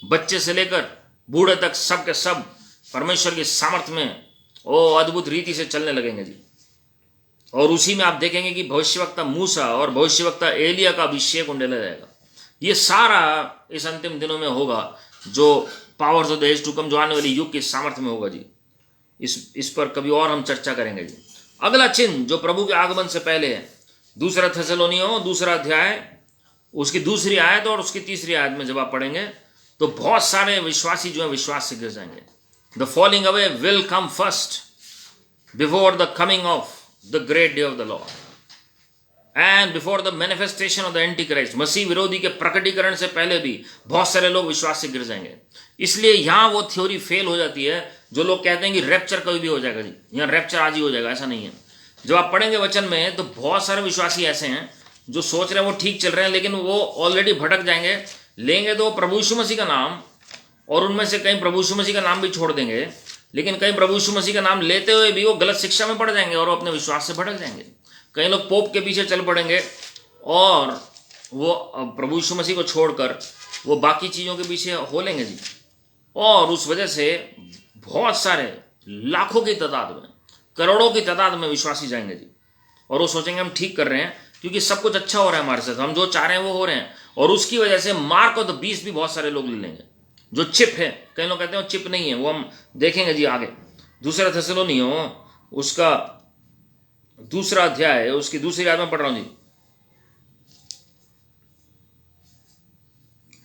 बच्चे से लेकर बूढ़े तक सब के सब परमेश्वर की सामर्थ्य में अद्भुत रीति से चलने लगेंगे जी। और उसी में आप देखेंगे कि भविष्यवक्ता मूसा और भविष्यवक्ता एलिया का अभिषेक उंडेला जाएगा। ये सारा इस अंतिम दिनों में होगा, जो powers of the age to come, जो आने वाली युग की सामर्थ्य में होगा जी। इस पर कभी और हम चर्चा करेंगे जी। अगला चिन्ह जो प्रभु के आगमन से पहले है, दूसरा थेसलोनियों 2 अध्याय, उसकी 2 आयत और उसकी 3 आयत में जब आप पढ़ेंगे तो बहुत सारे विश्वासी जो है विश्वास से गिर जाएंगे। The falling away will come first before the coming of the great day of the Lord and before the manifestation of the Antichrist. मसीह विरोधी के प्रकटीकरण से पहले भी बहुत सारे लोग विश्वास से गिर जाएंगे। इसलिए यहां वो थ्योरी फेल हो जाती है जो लोग कहते हैं कि रैप्चर कभी भी हो जाएगा जी, यहाँ रैप्चर आज ही हो जाएगा। ऐसा नहीं है। जब आप पढ़ेंगे वचन में तो बहुत सारे विश्वासी ऐसे हैं जो सोच रहे हैं वो ठीक चल रहे हैं, लेकिन वो ऑलरेडी भटक जाएंगे। लेंगे तो प्रभु यीशु मसीह का नाम, और उनमें से कई प्रभु यीशु मसीह का नाम भी छोड़ देंगे, लेकिन कई प्रभु यीशु मसीह का नाम लेते हुए भी वो गलत शिक्षा में पड़ जाएंगे और वो अपने विश्वास से भटक जाएंगे। कई लोग पोप के पीछे चल पड़ेंगे और वो प्रभु यीशु मसीह को छोड़कर वो बाकी चीज़ों के पीछे हो लेंगे जी। और उस वजह से बहुत सारे लाखों की तादाद में, करोड़ों की तादाद में विश्वासी जाएंगे जी। और वो सोचेंगे हम ठीक कर रहे हैं क्योंकि सब कुछ अच्छा हो रहा है हमारे साथ, हम जो चाह रहे हैं वो हो रहे हैं। और उसकी वजह से मार्क ऑफ द बीस्ट भी बहुत सारे लोग ले लेंगे, जो चिप है। कई लोग कहते हैं वो चिप नहीं है, वो हम देखेंगे जी आगे। 2 थेसलोनियों उसका 2 अध्याय उसकी 2 आयत में पढ़ रहा हूं जी।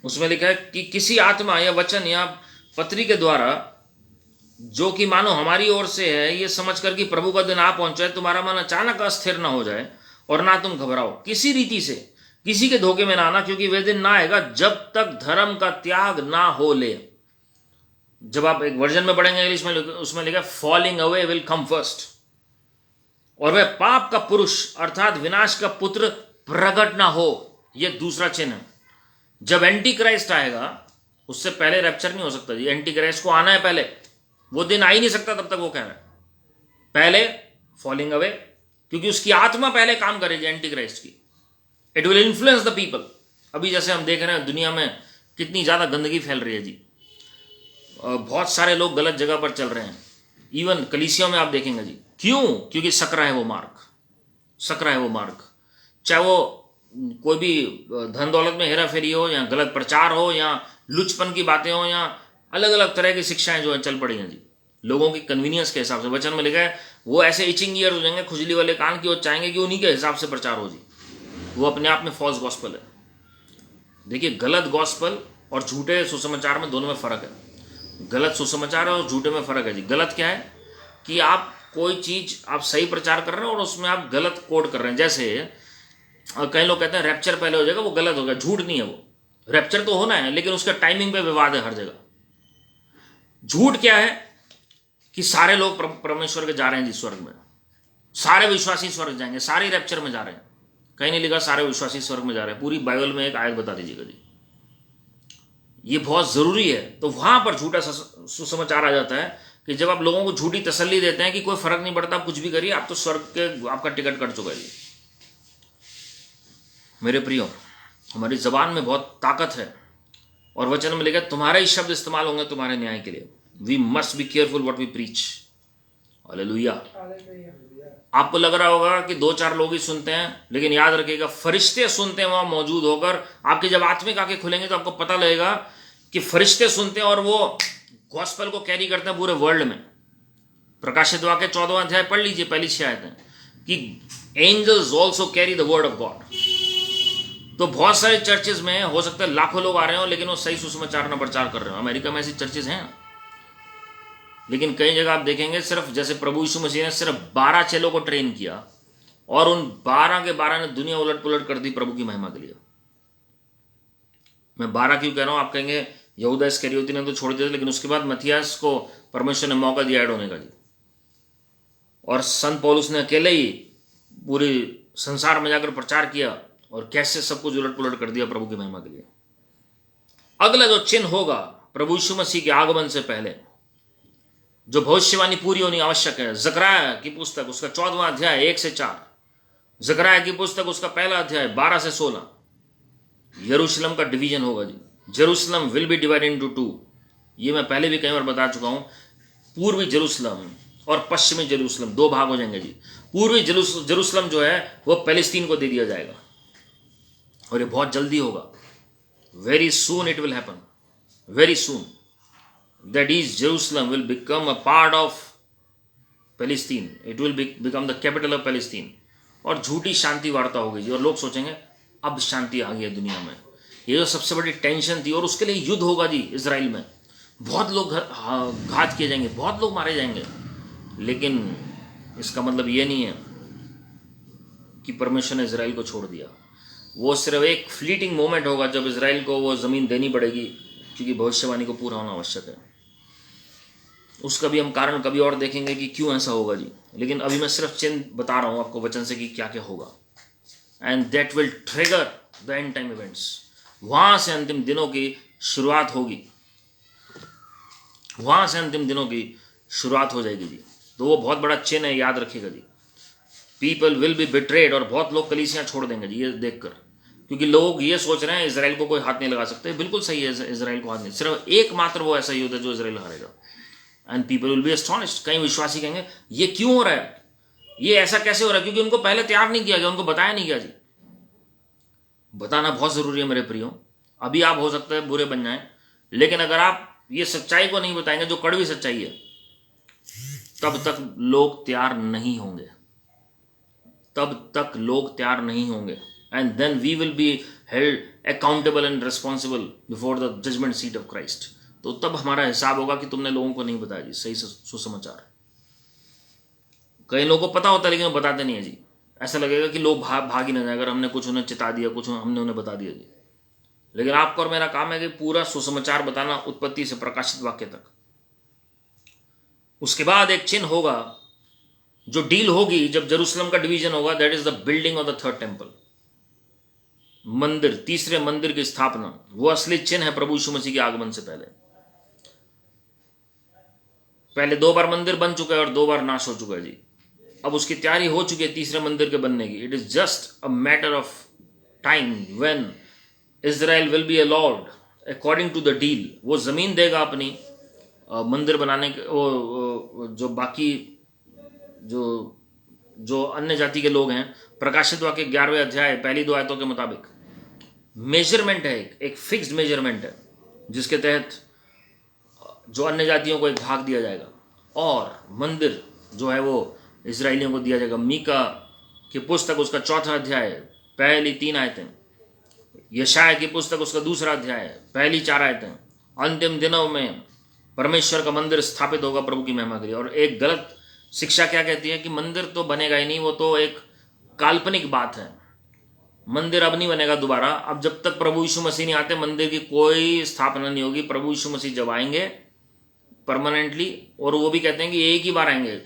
उसमें लिखा है कि किसी आत्मा या वचन या पत्री के द्वारा जो कि मानो हमारी ओर से है, ये समझकर कि प्रभु का दिन आ पहुंचा है, तुम्हारा मन अचानक अस्थिर ना हो जाए और ना तुम घबराओ। किसी रीति से किसी के धोखे में ना आना, क्योंकि वे दिन ना आएगा जब तक धर्म का त्याग ना हो ले। जब आप एक वर्जन में पढ़ेंगे इंग्लिश में, उसमें लिखा falling away will come first, और वह पाप का पुरुष अर्थात विनाश का पुत्र प्रकट ना हो। यह दूसरा चिन्ह है। जब एंटी क्राइस्ट आएगा उससे पहले रैप्चर नहीं हो सकता जी। एंटी क्राइस्ट को आना है पहले, वो दिन आ ही नहीं सकता तब तक। वो कह रहा है पहले फॉलिंग अवे, क्योंकि उसकी आत्मा पहले काम करेगी एंटी क्राइस्ट की। It will influence the people. अभी जैसे हम देख रहे हैं दुनिया में कितनी ज्यादा गंदगी फैल रही है जी, बहुत सारे लोग गलत जगह पर चल रहे हैं। इवन कलीसियों में आप देखेंगे जी। क्यों? क्योंकि सकरा है वो मार्ग, सकरा है वो मार्ग। चाहे वो कोई भी धन दौलत में हेरा फेरी हो, या गलत प्रचार हो, या लुचपन की बातें हो, या अलग अलग तरह की शिक्षाएं जो है चल पड़ी हैं जी, लोगों की कन्वीनियंस के हिसाब से। वचन में लिखा है वो ऐसे इचिंग ईयर हो जाएंगे, खुजली वाले कान की, वो चाहेंगे कि उन्हीं के हिसाब से प्रचार हो जी। वो अपने आप में फॉल्स गॉस्पल है। देखिए, गलत गॉस्पल और झूठे सुसमाचार में दोनों में फर्क है। गलत सुसमाचार और झूठे में फर्क है जी। गलत क्या है कि आप कोई चीज आप सही प्रचार कर रहे हैं और उसमें आप गलत कोड कर रहे हैं। जैसे कई लोग कहते हैं रैप्चर पहले हो जाएगा, वो गलत हो गया। झूठ नहीं है वो, रैप्चर तो होना है, लेकिन उसका टाइमिंग पे विवाद है हर जगह। झूठ क्या है कि सारे लोग परमेश्वर के जा रहे हैं जी स्वर्ग में, सारे विश्वासी स्वर्ग जाएंगे, सारे रैप्चर में जा रहे हैं। कहीं नहीं लिखा सारे विश्वासी स्वर्ग में जा रहे हैं। पूरी बाइबल में एक आयत बता दीजिएगा जी, ये बहुत जरूरी है। तो वहां पर झूठा सुसमाचार आ जाता है कि जब आप लोगों को झूठी तसल्ली देते हैं कि कोई फर्क नहीं पड़ता, आप कुछ भी करिए, आप तो स्वर्ग के आपका टिकट कट चुका है जी। मेरे प्रियो, हमारी जबान में बहुत ताकत है और वचन में लिखा तुम्हारे ही शब्द इस्तेमाल होंगे तुम्हारे न्याय के लिए। We must be careful what we preach. Hallelujah. आपको लग रहा होगा कि 2-4 लोग ही सुनते हैं, लेकिन याद रखिएगा फरिश्ते सुनते हैं वहां मौजूद होकर। आपके जब आत्मिक आंखें खुलेंगे तो आपको पता लगेगा कि फरिश्ते सुनते हैं और वो गॉस्पेल को कैरी करते हैं पूरे वर्ल्ड में। प्रकाशित वाक्य 14वां अध्याय पढ़ लीजिए, पहली 6 आयतें, कि angels also carry the word of God. तो बहुत सारे चर्चेज में हो सकता है लाखों लोग आ रहे हो, लेकिन वो सही सुसमाचार न प्रचार कर रहे हो। अमेरिका में ऐसी चर्चेज हैं, लेकिन कई जगह आप देखेंगे सिर्फ, जैसे प्रभु यीशु मसीह ने सिर्फ 12 चेलों को ट्रेन किया, और उन 12 के 12 ने दुनिया उलट पुलट कर दी प्रभु की महिमा के लिए। मैं 12 क्यों कह रहा हूं? आप कहेंगे यहूदा इस्करियोती ने तो छोड़ दिया, लेकिन उसके बाद मथियास को परमेश्वर ने मौका दिया ऐड होने का जी, और संत पौलुस ने अकेले ही पूरे संसार में जाकर प्रचार किया और कैसे सब कुछ उलट पुलट कर दिया प्रभु की महिमा के लिए। अगला जो चिन्ह होगा प्रभु यीशु मसीह के आगमन से पहले, जो भविष्यवाणी पूरी होनी आवश्यक है, जकरया की पुस्तक उसका 14वां अध्याय 1 से 4, जकरया की पुस्तक उसका पहला अध्याय 12 से 16, यरूशलेम का डिवीजन होगा जी। Jerusalem will be divided into 2। ये मैं पहले भी कई बार बता चुका हूं। पूर्वी जेरूशलेम और पश्चिमी जेरूशलेम 2 भाग हो जाएंगे जी। पूर्वी जेरूशलेम जो है वो पैलेस्तीन को दे दिया जाएगा, और ये बहुत जल्दी होगा। Very soon it will happen, very soon, that is Jerusalem will become a part of Palestine, it will become the capital of Palestine. और झूठी शांति वार्ता होगी जी, और लोग सोचेंगे अब शांति आ गई है दुनिया में। ये जो सबसे बड़ी टेंशन थी, और उसके लिए युद्ध होगा जी इजराइल में। बहुत लोग घात किए जाएंगे, बहुत लोग मारे जाएंगे, लेकिन इसका मतलब ये नहीं है कि परमेश्वर ने इजराइल को छोड़ दिया। वो सिर्फ एक फ्लीटिंग मोमेंट होगा जब इजराइल को वो ज़मीन देनी पड़ेगी, क्योंकि भविष्यवाणी को पूरा होना आवश्यक है। उसका भी हम कारण कभी और देखेंगे कि क्यों ऐसा होगा जी, लेकिन अभी मैं सिर्फ चिन्ह बता रहा हूँ आपको वचन से कि क्या क्या होगा। And that will trigger the end time events. वहां से अंतिम दिनों की शुरुआत होगी, वहां से अंतिम दिनों की शुरुआत हो जाएगी जी। तो वो बहुत बड़ा चिन्ह है, याद रखिएगा जी। पीपल विल बी बिट्रेड, और बहुत लोग कलीसियां छोड़ देंगे जी ये देखकर, क्योंकि लोग ये सोच रहे हैं इजराइल को कोई हाथ नहीं लगा सकते। बिल्कुल सही है, इजराइल को हाथ नहीं, सिर्फ एकमात्र वो ऐसा युद्ध है जो इजराइल हारेगा। And people will be astonished. कई विश्वासी कहेंगे ये क्यों हो रहा है, ये ऐसा कैसे हो रहा है, क्योंकि उनको पहले तैयार नहीं किया गया, उनको बताया नहीं गया जी। बताना बहुत जरूरी है मेरे प्रियो। अभी आप हो सकता है बुरे बन जाएं, लेकिन अगर आप ये सच्चाई को नहीं बताएंगे जो कड़वी सच्चाई है, तब तक लोग तैयार नहीं होंगे, तब तक लोग तैयार नहीं होंगे। And then we will be held accountable and responsible before the judgment seat of Christ. तो तब हमारा हिसाब होगा कि तुमने लोगों को नहीं बताया जी सही सुसमाचार। कई लोगों को पता होता है लेकिन वो बताते नहीं है जी। ऐसा लगेगा कि लोग भाग ही ना जाए अगर हमने कुछ उन्हें चिता दिया, कुछ हमने उन्हें बता दिया जी। लेकिन आपका और मेरा काम है कि पूरा सुसमाचार बताना, उत्पत्ति से प्रकाशित वाक्य तक। उसके बाद एक चिन्ह होगा जो डील होगी जब जेरूशलेम का डिवीजन होगा, that is the building of the third temple. मंदिर, तीसरे मंदिर की स्थापना, वो असली चिन्ह है प्रभु यीशु मसीह के आगमन से पहले। पहले 2 बार मंदिर बन चुका है और 2 बार नाश हो चुका है जी। अब उसकी तैयारी हो चुकी है तीसरे मंदिर के बनने की। It is just a matter of time when Israel will be allowed according to the deal. वो जमीन देगा अपनी मंदिर बनाने के, वो जो बाकी जो अन्य जाति के लोग हैं, प्रकाशित वाक्य 11वें अध्याय पहली 2 आयतों के मुताबिक मेजरमेंट है, एक फिक्स्ड मेजरमेंट है जिसके तहत जो अन्य जातियों को एक भाग दिया जाएगा, और मंदिर जो है वो इजराइलियों को दिया जाएगा। मीका की पुस्तक उसका 4था अध्याय पहली 3 आयतें, यशाया की पुस्तक उसका 2रा अध्याय पहली 4 आयतें। अंतिम दिनों में परमेश्वर का मंदिर स्थापित होगा प्रभु की महिमा के लिए। और एक गलत शिक्षा क्या कहती है कि मंदिर तो बनेगा ही नहीं, वो तो एक काल्पनिक बात है। मंदिर अब नहीं बनेगा दोबारा। अब जब तक प्रभु यीशु मसीह नहीं आते मंदिर की कोई स्थापना नहीं होगी। प्रभु यीशु मसीह जब आएंगे परमानेंटली, और वो भी कहते हैं कि एक ही बार आएंगे,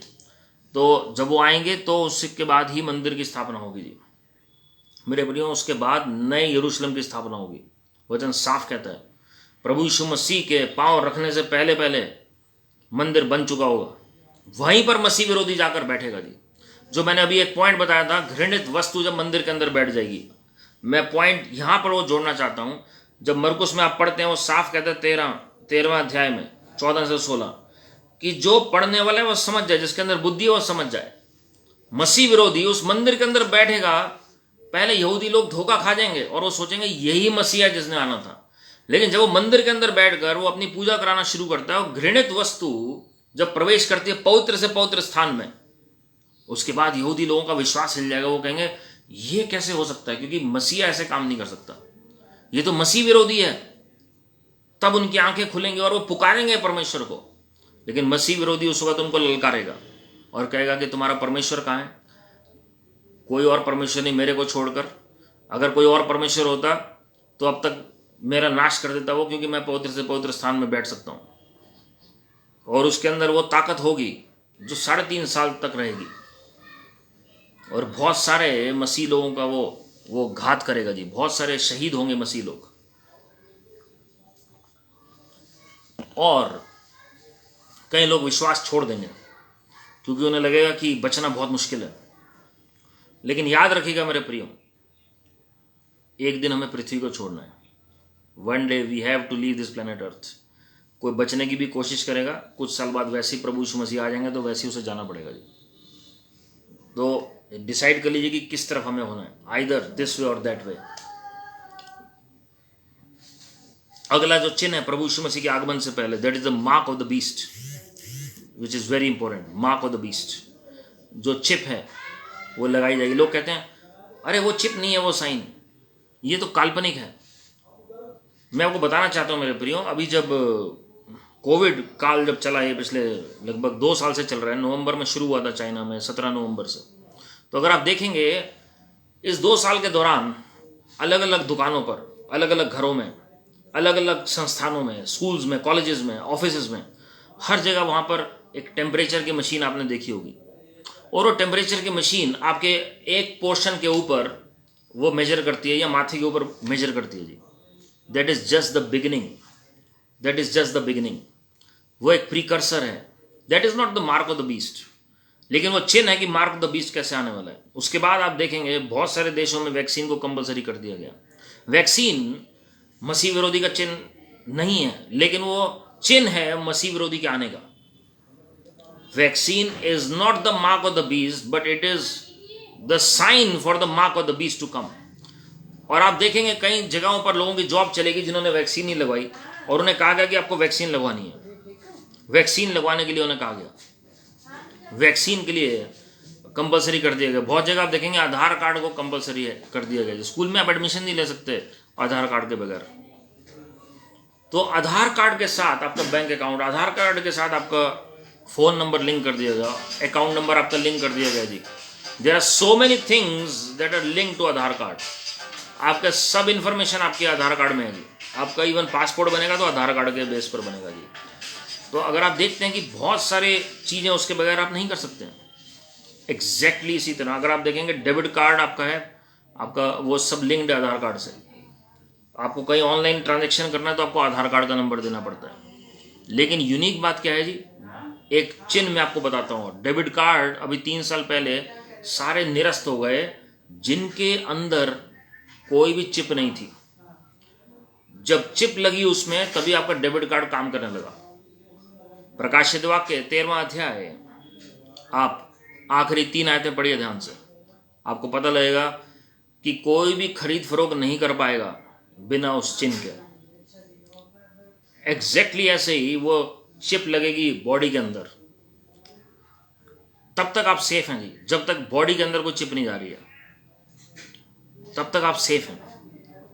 तो जब वो आएंगे तो उसके बाद ही मंदिर की स्थापना होगी जी मेरे प्रियो। उसके बाद नए यरूशलेम की स्थापना होगी। वचन साफ कहता है प्रभु यीशु मसीह के पांव रखने से पहले पहले मंदिर बन चुका होगा, वहीं पर मसीह विरोधी जाकर बैठेगा जी। जो मैंने अभी एक पॉइंट बताया था, घृणित वस्तु जब मंदिर के अंदर बैठ जाएगी, मैं पॉइंट यहां पर वो जोड़ना चाहता हूं। जब मरकुस में आप पढ़ते हैं, वो साफ कहता है 13वां अध्याय में 14 से 16 कि जो पढ़ने वाला है वो समझ जाए, जिसके अंदर बुद्धि है वो समझ जाए। मसीह विरोधी उस मंदिर के अंदर बैठेगा, पहले यहूदी लोग धोखा खा जाएंगे और वो सोचेंगे यही मसीह है जिसने आना था। लेकिन जब वो मंदिर के अंदर बैठकर वो अपनी पूजा कराना शुरू करता है, और घृणित वस्तु जब प्रवेश करती है पवित्र से पवित्र स्थान में, उसके बाद यहूदी लोगों का विश्वास हिल जाएगा। वो कहेंगे ये कैसे हो सकता है, क्योंकि मसीहा ऐसे काम नहीं कर सकता, ये तो मसीह विरोधी है। तब उनकी आंखें खुलेंगी और वो पुकारेंगे परमेश्वर को। लेकिन मसीह विरोधी उस वक्त उनको ललकारेगा और कहेगा कि तुम्हारा परमेश्वर कहाँ है। कोई और परमेश्वर नहीं मेरे को छोड़कर। अगर कोई और परमेश्वर होता तो अब तक मेरा नाश कर देता वो, क्योंकि मैं पवित्र से पवित्र स्थान में बैठ सकता हूँ और उसके अंदर वो ताकत होगी जो 3.5 साल तक रहेगी और बहुत सारे मसीह लोगों का वो घात करेगा जी। बहुत सारे शहीद होंगे मसीह लोग और कई लोग विश्वास छोड़ देंगे क्योंकि उन्हें लगेगा कि बचना बहुत मुश्किल है। लेकिन याद रखिएगा मेरे प्रियो, एक दिन हमें पृथ्वी को छोड़ना है। One day we have to leave this planet earth. कोई बचने की भी कोशिश करेगा, कुछ साल बाद वैसे ही प्रभु यीशु मसीह आ जाएंगे तो वैसे ही उसे जाना पड़ेगा जी। तो डिसाइड कर लीजिए कि किस तरफ हमें होना है, आइदर दिस वे और दैट वे। अगला जो चिन्ह है प्रभु यीशु मसीह के आगमन से पहले, that is the mark of the beast, which is very important. Mark of the beast, जो चिप है वो लगाई जाएगी। लोग कहते हैं अरे वो चिप नहीं है, वो साइन, ये तो काल्पनिक है। मैं आपको बताना चाहता हूं मेरे प्रियो, अभी जब कोविड काल जब चला, ये पिछले लगभग 2 साल से चल रहा है, नवंबर में शुरू हुआ था चाइना में, 17 नवंबर से। तो अगर आप देखेंगे इस 2 साल के दौरान अलग अलग दुकानों पर, अलग अलग घरों में, अलग अलग संस्थानों में, स्कूल्स में, कॉलेजेस में, ऑफिसेज में, हर जगह वहाँ पर एक टेम्परेचर की मशीन आपने देखी होगी और वो टेम्परेचर की मशीन आपके एक पोर्शन के ऊपर वो मेजर करती है या माथे के ऊपर मेजर करती है जी। That is just the beginning, that is just the beginning. वो एक प्रीकर्सर है, that is not the mark of the beast, लेकिन वो चिन्ह है कि मार्क ऑफ द बीस्ट कैसे आने वाला है। उसके बाद आप देखेंगे बहुत सारे देशों में वैक्सीन को कंपलसरी कर दिया गया। वैक्सीन मसीह विरोधी का चिन्ह नहीं है, लेकिन वो चिन्ह है मसीह विरोधी के आने का। Vaccine is not the mark of the beast, but it is the sign for the mark of the beast to come. और आप देखेंगे कई जगहों पर लोगों की जॉब चलेगी जिन्होंने वैक्सीन नहीं लगवाई और उन्हें कहा गया कि आपको वैक्सीन लगवानी है। वैक्सीन लगवाने के लिए उन्हें कहा गया, वैक्सीन के लिए कंपलसरी कर दिया गया। बहुत जगह आप देखेंगे आधार कार्ड को कंपलसरी कर दिया गया। स्कूल में आप एडमिशन नहीं ले सकते आधार कार्ड के बगैर। तो आधार कार्ड के साथ आपका बैंक अकाउंट, आधार कार्ड के साथ आपका फोन नंबर लिंक कर दिया गया, अकाउंट नंबर आपका लिंक कर दिया गया जी। There are so many things that are link to Aadhaar card. आपका सब इंफॉर्मेशन आपके आधार कार्ड में है जी। आपका इवन पासपोर्ट बनेगा तो आधार कार्ड के बेस पर बनेगा जी। तो अगर आप देखते हैं कि बहुत सारे चीज़ें उसके बगैर आप नहीं कर सकते हैं। एग्जैक्टली इसी तरह अगर आप देखेंगे डेबिट कार्ड आपका है, आपका वो सब लिंक्ड है आधार कार्ड से। आपको कहीं ऑनलाइन ट्रांजैक्शन करना है तो आपको आधार कार्ड का नंबर देना पड़ता है। लेकिन यूनिक बात क्या है जी, एक चिन्ह मैं आपको बताता हूँ। डेबिट कार्ड अभी 3 साल पहले सारे निरस्त हो गए जिनके अंदर कोई भी चिप नहीं थी। जब चिप लगी उसमें तभी आपका डेबिट कार्ड काम करने लगा। प्रकाशित वाक्य 13वां अध्याय, आप आखिरी 3 आयतें पढ़िए ध्यान से, आपको पता लगेगा कि कोई भी खरीद फरोख्त नहीं कर पाएगा बिना उस चिन्ह के। एग्जैक्टली ऐसे ही वो चिप लगेगी बॉडी के अंदर, तब तक आप सेफ हैं जी। जब तक बॉडी के अंदर कोई चिप नहीं जा रही है तब तक आप सेफ हैं।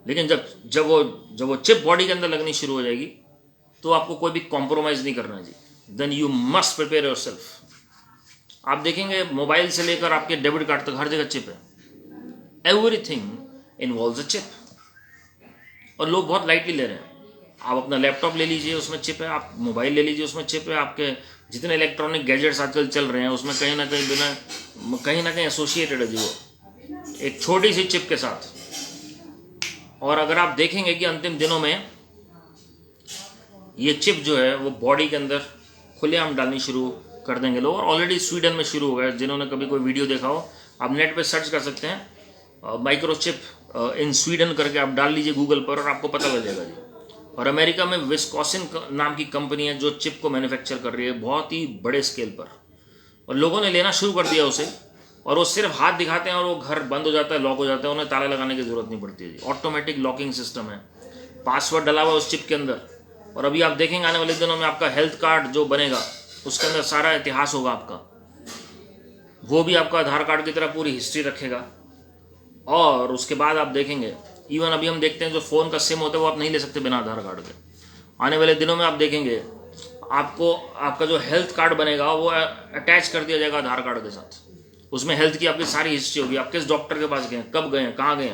लेकिन जब वो चिप बॉडी के अंदर लगनी शुरू हो जाएगी तो आपको कोई भी कॉम्प्रोमाइज नहीं करना जी। Then you must prepare yourself. आप देखेंगे मोबाइल से लेकर आपके डेबिट कार्ड तक हर जगह चिप है। एवरीथिंग इन्वॉल्व्स अ चिप और लोग बहुत लाइटली ले रहे हैं। आप अपना लैपटॉप ले लीजिए, उसमें चिप है। आप मोबाइल ले लीजिए, उसमें चिप है। आपके जितने इलेक्ट्रॉनिक गैजेट्स आजकल चल रहे हैं उसमें कहीं ना कहीं एसोसिएटेड है जी वो एक छोटी सी चिप के साथ। और अगर आप देखेंगे कि अंतिम दिनों में ये चिप जो है वो बॉडी के अंदर खुलेआम डालनी शुरू कर देंगे लोग। और ऑलरेडी स्वीडन में शुरू हो गया। जिन्होंने कभी कोई वीडियो देखा हो आप नेट पे सर्च कर सकते हैं, माइक्रोचिप इन स्वीडन करके आप डाल लीजिए गूगल पर और आपको पता लग जाएगा जी। और अमेरिका में विस्कॉसिन नाम की कंपनी है जो चिप को मैन्युफैक्चर कर रही है बहुत ही बड़े स्केल पर। और लोगों ने लेना शुरू कर दिया उसे, और वो सिर्फ हाथ दिखाते हैं और वो घर बंद हो जाता है, लॉक हो जाता है। उन्हें ताला लगाने की जरूरत नहीं पड़ती है जी। ऑटोमेटिक लॉकिंग सिस्टम है, पासवर्ड डला हुआ उस चिप के अंदर। और अभी आप देखेंगे आने वाले दिनों में आपका हेल्थ कार्ड जो बनेगा उसके अंदर सारा इतिहास होगा आपका। वो भी आपका आधार कार्ड की तरह पूरी हिस्ट्री रखेगा। और उसके बाद आप देखेंगे इवन अभी हम देखते हैं जो फ़ोन का सिम होता है वो आप नहीं ले सकते बिना आधार कार्ड के। आने वाले दिनों में आप देखेंगे आपको आपका जो हेल्थ कार्ड बनेगा वो अटैच कर दिया जाएगा आधार कार्ड के साथ। उसमें हेल्थ की आपकी सारी हिस्ट्री होगी, आप किस डॉक्टर के पास गए, कब गए, कहाँ गए,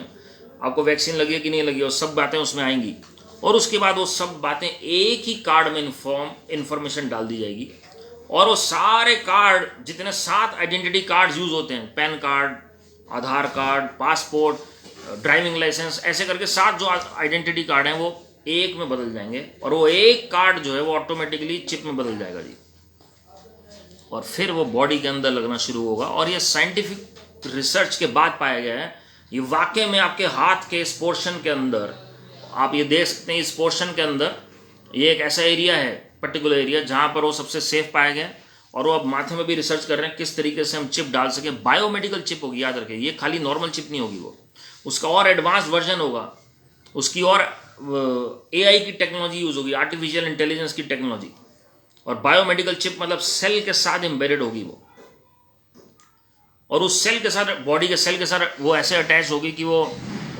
आपको वैक्सीन लगी है कि नहीं लगी, और सब बातें उसमें आएंगी। और उसके बाद वो सब बातें एक ही कार्ड में इंफॉर्मेशन डाल दी जाएगी, और वो सारे कार्ड, जितने 7 आइडेंटिटी कार्ड यूज होते हैं, पैन कार्ड, आधार कार्ड, पासपोर्ट, ड्राइविंग लाइसेंस, ऐसे करके 7 जो आइडेंटिटी कार्ड हैं वो एक में बदल जाएंगे, और वो एक कार्ड जो है वो ऑटोमेटिकली चिप में बदल जाएगा जी, और फिर वो बॉडी के अंदर लगना शुरू होगा। और ये साइंटिफिक रिसर्च के बाद पाया गया है, ये वाकई में आपके हाथ के इस पोर्शन के अंदर, आप ये देख सकते हैं इस पोर्शन के अंदर, ये एक ऐसा एरिया है, पर्टिकुलर एरिया, जहां पर वो सबसे सेफ पाया गया। और वो अब माथे में भी रिसर्च कर रहे हैं किस तरीके से हम चिप डाल सके, बायोमेडिकल चिप होगी, याद रखें, ये खाली नॉर्मल चिप नहीं होगी, वो उसका और एडवांस वर्जन होगा, उसकी और AI की टेक्नोलॉजी यूज होगी, आर्टिफिशियल इंटेलिजेंस की टेक्नोलॉजी। और बायोमेडिकल चिप मतलब सेल के साथ एम्बेडेड होगी वो, और उस सेल के साथ, बॉडी के सेल के साथ वो ऐसे अटैच होगी कि वो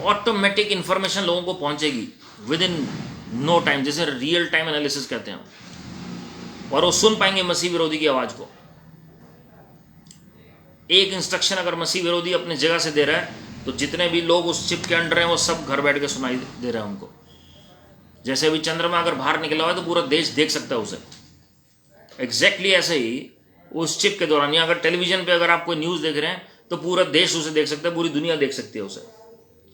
ऑटोमेटिक इंफॉर्मेशन लोगों को पहुंचेगी विद इन नो टाइम, जिसे रियल टाइम एनालिसिस कहते हैं, और वो सुन पाएंगे मसीह विरोधी की आवाज को। एक इंस्ट्रक्शन अगर मसीह विरोधी अपनी जगह से दे रहा है तो जितने भी लोग उस चिप के अंडर हैं वो सब घर बैठ के सुनाई दे रहा है उनको। जैसे अभी चंद्रमा अगर बाहर निकला हुआ है तो पूरा देश देख सकता है उसे, एग्जैक्टली ऐसे ही उस चिप के दौरान, या अगर टेलीविजन पे अगर आप कोई न्यूज़ देख रहे हैं तो पूरा देश उसे देख सकता है, पूरी दुनिया देख सकती है उसे।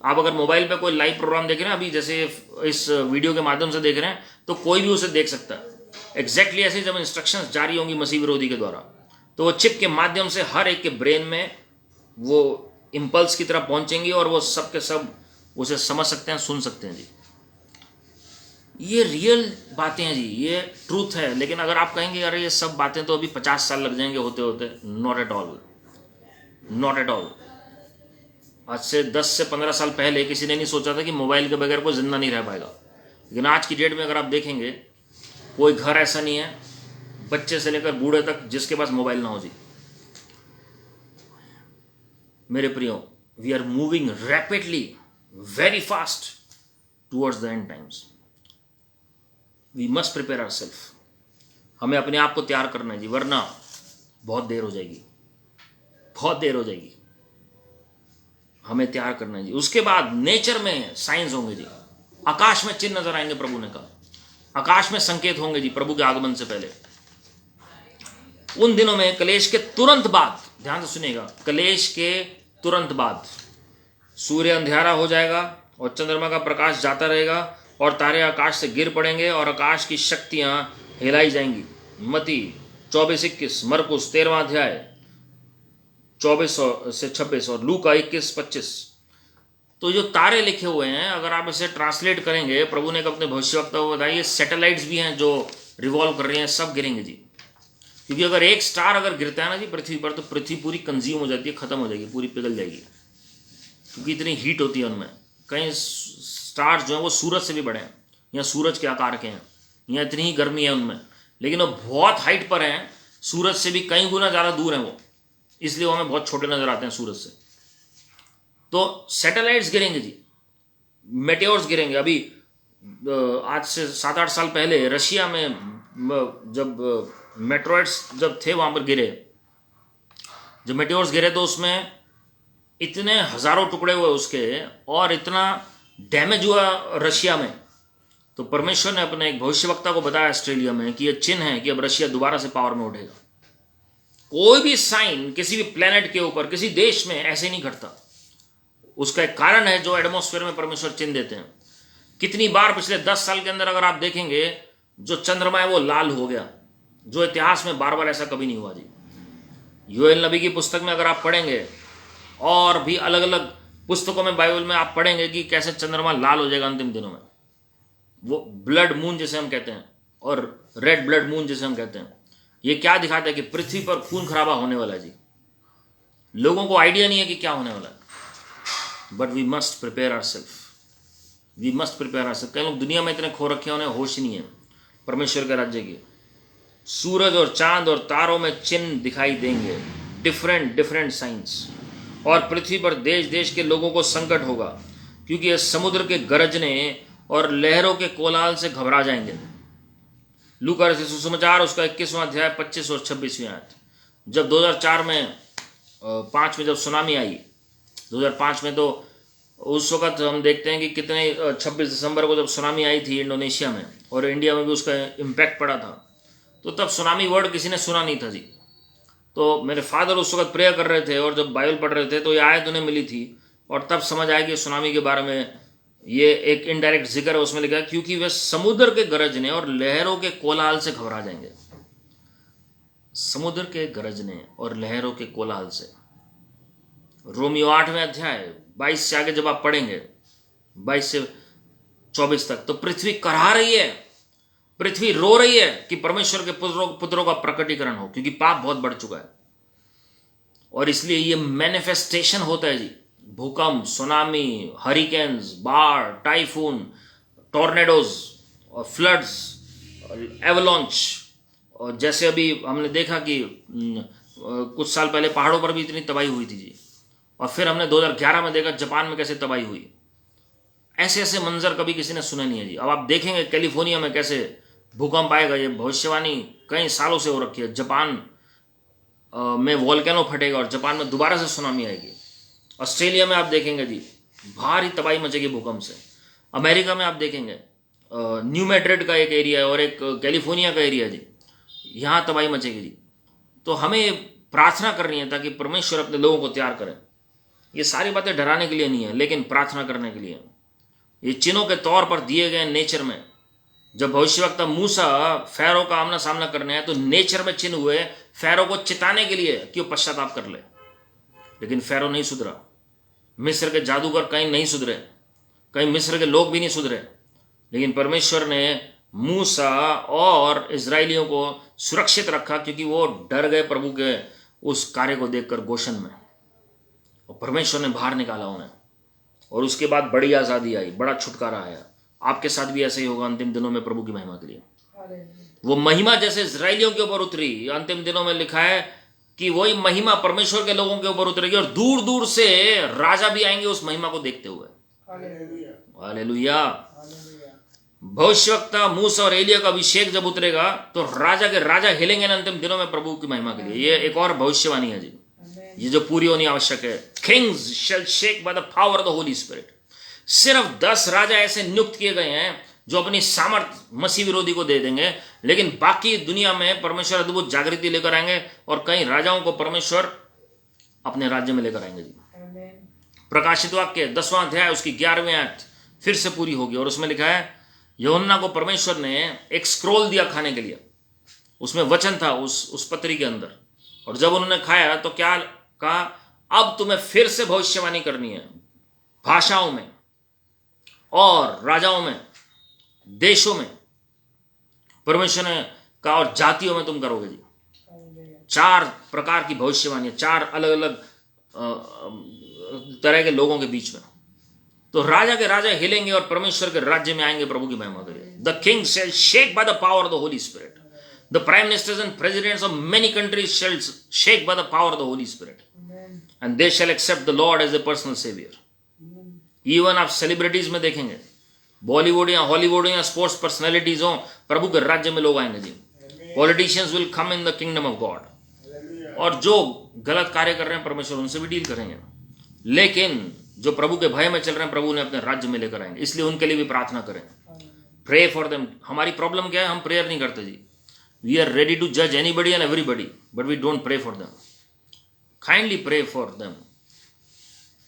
आप अगर मोबाइल पे कोई लाइव प्रोग्राम देख रहे हैं, अभी जैसे इस वीडियो के माध्यम से देख रहे हैं, तो कोई भी उसे देख सकता है। एग्जैक्टली ऐसे जब इंस्ट्रक्शंस जारी होंगी मसीह विरोधी के द्वारा, तो वो चिप के माध्यम से हर एक के ब्रेन में वो इम्पल्स की तरह पहुंचेंगी, और वो सब के सब उसे समझ सकते हैं, सुन सकते हैं जी। ये रियल बातें हैं जी, ये ट्रूथ है। लेकिन अगर आप कहेंगे अरे ये सब बातें तो अभी 50 साल लग जाएंगे होते होते, not at all, not at all. आज से 10 से 15 साल पहले किसी ने नहीं सोचा था कि मोबाइल के बगैर कोई जिंदा नहीं रह पाएगा। लेकिन आज की डेट में अगर आप देखेंगे, कोई घर ऐसा नहीं है, बच्चे से लेकर बूढ़े तक, जिसके पास मोबाइल ना हो जी। मेरे प्रियो, we are moving rapidly, very fast towards the end times. We must prepare ourself. हमें अपने आप को तैयार करना है जी, वरना बहुत देर हो जाएगी, बहुत देर हो जाएगी। हमें तैयार करना है जी। उसके बाद नेचर में साइंस होंगे जी, आकाश में चिन्ह नजर आएंगे, प्रभु ने कहा आकाश में संकेत होंगे जी प्रभु के आगमन से पहले। उन दिनों में कलेश के तुरंत बाद, ध्यान से सुनिएगा, कलेश के तुरंत बाद सूर्य अंधेरा हो जाएगा और चंद्रमा का प्रकाश जाता रहेगा और तारे आकाश से गिर पड़ेंगे और आकाश की शक्तियां हिलाई जाएंगी। मती 24-21, मरकुस 13वां अध्याय 24 से 26 और लूका 21-25। तो जो तारे लिखे हुए हैं, अगर आप इसे ट्रांसलेट करेंगे, प्रभु ने अपने भविष्यवक्ता को बताया, ये सैटेलाइट्स भी हैं जो रिवॉल्व कर रही हैं, सब गिरेंगे जी। क्योंकि अगर एक स्टार अगर गिरता है ना जी पृथ्वी पर, तो पृथ्वी पूरी कंज्यूम हो जाती है, खत्म हो जाएगी, पूरी पिघल जाएगी, क्योंकि इतनी हीट होती है उनमें। कई स्टार्स जो हैं वो सूरज से भी बड़े हैं, या सूरज के आकार के हैं, या इतनी ही गर्मी है उनमें, लेकिन वो बहुत हाइट पर हैं, सूरज से भी कई गुना ज़्यादा दूर हैं वो, इसलिए वो हमें बहुत छोटे नजर आते हैं सूरज से। तो सैटेलाइट्स गिरेंगे जी, मेटेओर्स गिरेंगे। अभी आज से 7-8 साल पहले रशिया में जब मेट्रोइड्स जब थे वहां पर गिरे, जब मेटेओर्स गिरे, तो उसमें इतने हजारों टुकड़े हुए उसके, और इतना डैमेज हुआ रशिया में। तो परमेश्वर ने अपने एक भविष्यवक्ता को बताया ऑस्ट्रेलिया में कि यह चिन्ह है कि अब रशिया दोबारा से पावर में उठेगा। कोई भी साइन किसी भी प्लेनेट के ऊपर, किसी देश में ऐसे नहीं घटता, उसका एक कारण है जो एटमॉस्फेयर में परमेश्वर चिन्ह देते हैं। कितनी बार पिछले 10 साल के अंदर अगर आप देखेंगे, जो चंद्रमा है वो लाल हो गया, जो इतिहास में बार बार ऐसा कभी नहीं हुआ जी। योएल नबी की पुस्तक में अगर आप पढ़ेंगे, और भी अलग अलग पुस्तकों में, बाइबल में आप पढ़ेंगे कि कैसे चंद्रमा लाल हो जाएगा अंतिम दिनों में। वो ब्लड मून जिसे हम कहते हैं, और रेड ब्लड मून जिसे हम कहते हैं, ये क्या दिखाता है कि पृथ्वी पर खून खराबा होने वाला है जी। लोगों को आइडिया नहीं है कि क्या होने वाला है, but we must prepare ourself, we must prepare ourself. कई लोग दुनिया में इतने खो रखे हैं, उन्हें होश ही नहीं है परमेश्वर के राज्य की। सूरज और चांद और तारों में चिन्ह दिखाई देंगे, डिफरेंट साइंस, और पृथ्वी पर देश देश के लोगों को संकट होगा, क्योंकि ये समुद्र के गरजने और लहरों के कोलाहल से घबरा जाएंगे। लूका रचित सुसमाचार उसका 21वां अध्याय 25 और 26वीं आयत। जब 2004 में 2005 में जब सुनामी आई, 2005 में, तो उस वक्त हम देखते हैं कि कितने 26 दिसंबर को जब सुनामी आई थी इंडोनेशिया में, और इंडिया में भी उसका इम्पैक्ट पड़ा था, तो तब सुनामी वर्ड किसी ने सुना नहीं था जी। तो मेरे फादर उस वक्त प्रेयर कर रहे थे और जब बाइबल पढ़ रहे थे तो ये आयत उन्हें मिली थी, और तब समझ आया कि सुनामी के बारे में ये एक इनडायरेक्ट जिक्र है। उसमें लिखा है, क्योंकि वे समुद्र के गरजने और लहरों के कोलाहल से घबरा जाएंगे। समुद्र के गरजने और लहरों के कोलाहल से। रोमियो 8वें अध्याय 22 से आगे जब आप पढ़ेंगे, 22 से 24 तक, तो पृथ्वी कराह रही है, पृथ्वी रो रही है कि परमेश्वर के पुत्रों का प्रकटीकरण हो, क्योंकि पाप बहुत बढ़ चुका है। और इसलिए ये मैनिफेस्टेशन होता है जी। भूकंप, सुनामी, हरिकेन्स, बाढ़, टाइफून, टॉर्नेडोज और फ्लड्स, एवलॉन्च, और जैसे अभी हमने देखा कि कुछ साल पहले पहाड़ों पर भी इतनी तबाही हुई थी जी, और फिर हमने 2011 में देखा जापान में कैसे तबाही हुई। ऐसे ऐसे मंजर कभी किसी ने सुने नहीं है जी। अब आप देखेंगे कैलिफोर्निया में कैसे भूकंप आएगा, ये भविष्यवाणी कई सालों से हो रखी है। जापान में वोल्केनो फटेगा और जापान में दोबारा से सुनामी आएगी। ऑस्ट्रेलिया में आप देखेंगे जी भारी तबाही मचेगी भूकंप से। अमेरिका में आप देखेंगे न्यू मैड्रिड का एक एरिया है और एक कैलिफोर्निया का एरिया जी, यहाँ तबाही मचेगी जी। तो हमें प्रार्थना करनी है ताकि परमेश्वर अपने लोगों को तैयार करें। ये सारी बातें डराने के लिए नहीं है, लेकिन प्रार्थना करने के लिए। ये चिन्हों के तौर पर दिए गए नेचर में। जब भविष्यवक्ता मूसा फैरो का आमना सामना करने हैं तो नेचर में चिन्ह हुए फैरो को चिताने के लिए कि वो पश्चाताप कर ले, लेकिन फैरो नहीं सुधरा। मिस्र के जादूगर कहीं नहीं सुधरे, कहीं मिस्र के लोग भी नहीं सुधरे, लेकिन परमेश्वर ने मूसा और इजराइलियों को सुरक्षित रखा क्योंकि वो डर गए प्रभु के उस कार्य को देखकर गोशन में, और परमेश्वर ने बाहर निकाला उन्हें। और उसके बाद बड़ी आज़ादी आई, बड़ा छुटकारा आया। आपके साथ भी ऐसे ही होगा अंतिम दिनों में प्रभु की महिमा के लिए। वो महिमा जैसे इजराइलियों के ऊपर उतरी, अंतिम दिनों में लिखा है कि वही महिमा परमेश्वर के लोगों के ऊपर उतरेगी, और दूर दूर से राजा भी आएंगे उस महिमा को देखते हुए। हालेलुया। भविष्यवक्ता मूसा और एलिया का अभिषेक जब उतरेगा तो राजा के राजा हिलेंगे ना अंतिम दिनों में प्रभु की महिमा के लिए। ये एक और भविष्यवाणी है जी, ये जो पूरी होनी आवश्यक है। Kings shall shake by the power of the Holy Spirit. सिर्फ 10 राजा ऐसे नियुक्त किए गए हैं जो अपनी सामर्थ मसीह विरोधी को दे देंगे, लेकिन बाकी दुनिया में परमेश्वर अद्भुत जागृति लेकर आएंगे और कई राजाओं को परमेश्वर अपने राज्य में लेकर आएंगे जी। प्रकाशित वाक्य 10वां अध्याय उसकी 11वीं आयत फिर से पूरी होगी, और उसमें लिखा है यूहन्ना को परमेश्वर ने एक स्क्रोल दिया खाने के लिए। उसमें वचन था उस पत्री के अंदर, और जब उन्होंने खाया तो क्या कहा, अब तुम्हें फिर से भविष्यवाणी करनी है भाषाओं में और राजाओं में, देशों में। परमेश्वर ने कहा और जातियों में तुम करोगे जी। 4 प्रकार की भविष्यवाणी, 4 अलग अलग तरह के लोगों के बीच में। तो राजा के राजा हिलेंगे और परमेश्वर के राज्य में आएंगे प्रभु की महिमा के लिए। The king shall shake by the power of the Holy Spirit. The prime ministers and presidents of many countries shall shake by the power of the Holy Spirit, and they shall accept the Lord as a personal saviour. Even आप celebrities में देखेंगे, बॉलीवुड या Hollywood या sports personalities हो, प्रभु के राज्य में लोग आएंगे जी। Politicians will come in the kingdom of God. और जो गलत कार्य कर रहे हैं परमेश्वर उनसे भी डील करेंगे, लेकिन जो प्रभु के भय में चल रहे हैं प्रभु ने अपने राज्य में लेकर आएंगे। इसलिए उनके लिए भी प्रार्थना करें, प्रे फॉर देम। हमारी प्रॉब्लम क्या है, हम प्रेयर नहीं करते जी। वी आर रेडी टू जज anybody and everybody, but we don't pray for them. Kindly pray for them.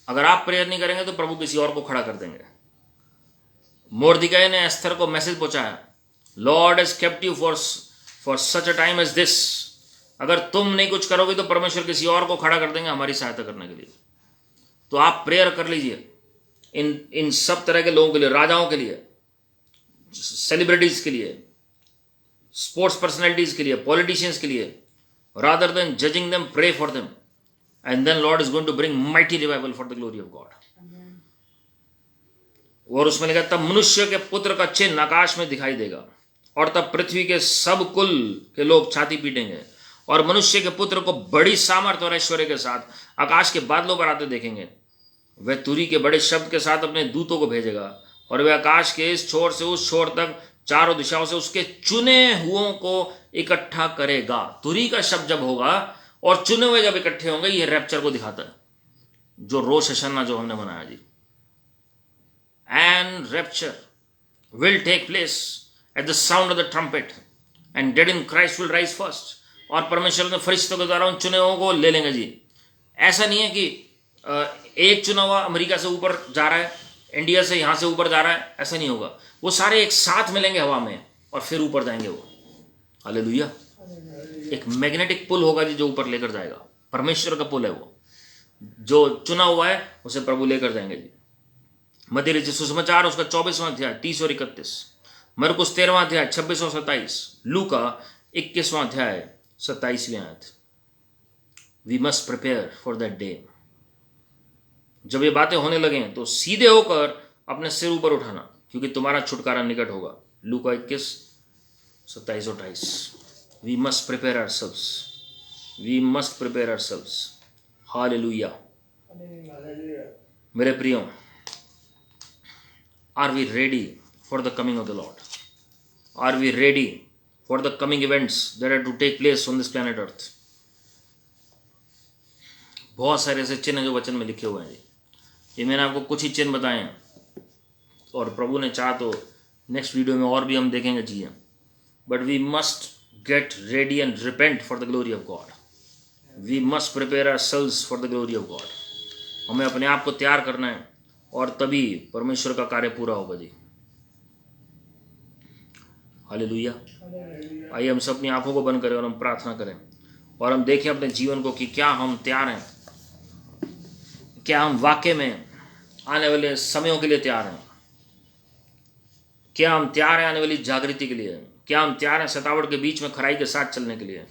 अगर आप प्रेयर नहीं करेंगे तो प्रभु किसी और को खड़ा कर देंगे। मोर्दिकाई ने एस्थर को मैसेज पहुंचाया, Lord has kept you for such a time as this. अगर तुम नहीं कुछ करोगे तो परमेश्वर किसी और को खड़ा कर देंगे हमारी सहायता करने के लिए। तो आप प्रेयर कर लीजिए इन सब तरह के लोगों के लिए, राजाओं के लिए, सेलिब्रिटीज के लिए, स्पोर्ट्स पर्सनैलिटीज के लिए, पॉलिटिशियंस के लिए। Rather than judging them, pray for them, and then Lord is going to bring mighty revival for the glory of God. और उसमें लिखा, तब मनुष्य के पुत्र का चिन्ह आकाश में दिखाई देगा, और तब पृथ्वी के सब कुल के लोग छाती पीटेंगे, और मनुष्य के पुत्र को बड़ी सामर्थ और ऐश्वर्य के साथ आकाश के बादलों पर आते देखेंगे। वह तुरी के बड़े शब्द के साथ अपने दूतों को भेजेगा, और वह आकाश के इस छोर से उस छोर तक चारों दिशाओं से उसके चुने हुओं को इकट्ठा करेगा। तुरी का शब्द जब होगा और चुने हुए जब इकट्ठे होंगे, ये रैप्चर को दिखाता है, जो रोश हशन्ना जो हमने बनाया जी। And rapture will take place at the sound of the trumpet and dead in Christ will rise first. और परमेश्वर ने फरिश्तों के द्वारा उन चुने हुओं को ले लेंगे जी। ऐसा नहीं है कि एक चुना हुआ अमेरिका से ऊपर जा रहा है, इंडिया से यहां से ऊपर जा रहा है, ऐसा नहीं होगा। वो सारे एक साथ मिलेंगे हवा में और फिर ऊपर जाएंगे वो। हालेलुया। एक मैग्नेटिक पुल होगा जी जो ऊपर लेकर जाएगा। परमेश्वर का पुल है वो, जो चुना हुआ है उसे प्रभु लेकर जाएंगे जी। मत्ती रचित सुसमाचार उसका 24वां अध्याय 30 और 31, मरकुस 13वां अध्याय 26 और 27, लूका 21वां अध्याय 27वीं आयत। We must prepare for that day. जब ये बातें होने लगे तो सीधे होकर अपने सिर ऊपर उठाना, क्योंकि तुम्हारा छुटकारा निकट होगा। लूका 21 27 और 28। We must prepare ourselves, we must prepare ourselves. Hallelujah. मेरे प्रियो, are we ready for the coming of the Lord? Are we ready for the coming events that are to take place on this planet earth? बहुत सारे ऐसे चिन्ह जो वचन में लिखे हुए हैं। ये मैंने आपको कुछ ही चिन्ह बताए हैं, और प्रभु ने चाहा तो नेक्स्ट वीडियो में और भी हम देखेंगे चीज़ें। But we must get ready and repent for the glory of God. We must prepare ourselves for the glory of God. हमें अपने आप को तैयार करना है, और तभी परमेश्वर का कार्य पूरा होगा जी। हालेलुया। आइए हम सब अपनी आंखों को बंद करें और हम प्रार्थना करें, और हम देखें अपने जीवन को कि क्या हम तैयार हैं, क्या हम वाकई में आने वाले समयों के लिए तैयार हैं, क्या हम तैयार हैं आने वाली जागृति के लिए, क्या हम तैयार हैं सतावट के बीच में खराई के साथ चलने के लिए,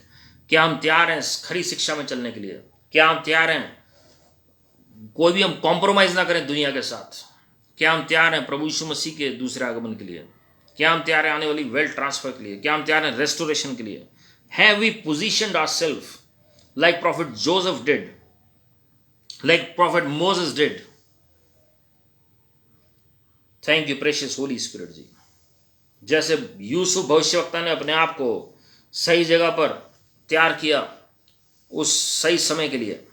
क्या हम तैयार हैं खरी शिक्षा में चलने के लिए, क्या हम तैयार हैं कोई भी हम कॉम्प्रोमाइज ना करें दुनिया के साथ, क्या हम तैयार हैं प्रभु यीशु मसीह के दूसरे आगमन के लिए, क्या हम तैयार हैं आने वाली वेल्थ ट्रांसफर के लिए, क्या हम तैयार हैं रेस्टोरेशन के लिए? Have we positioned ourself like prophet Joseph did, like prophet Moses did? Thank you precious Holy Spirit जी। जैसे यूसुफ भविष्यवक्ता ने अपने आप को सही जगह पर तैयार किया उस सही समय के लिए,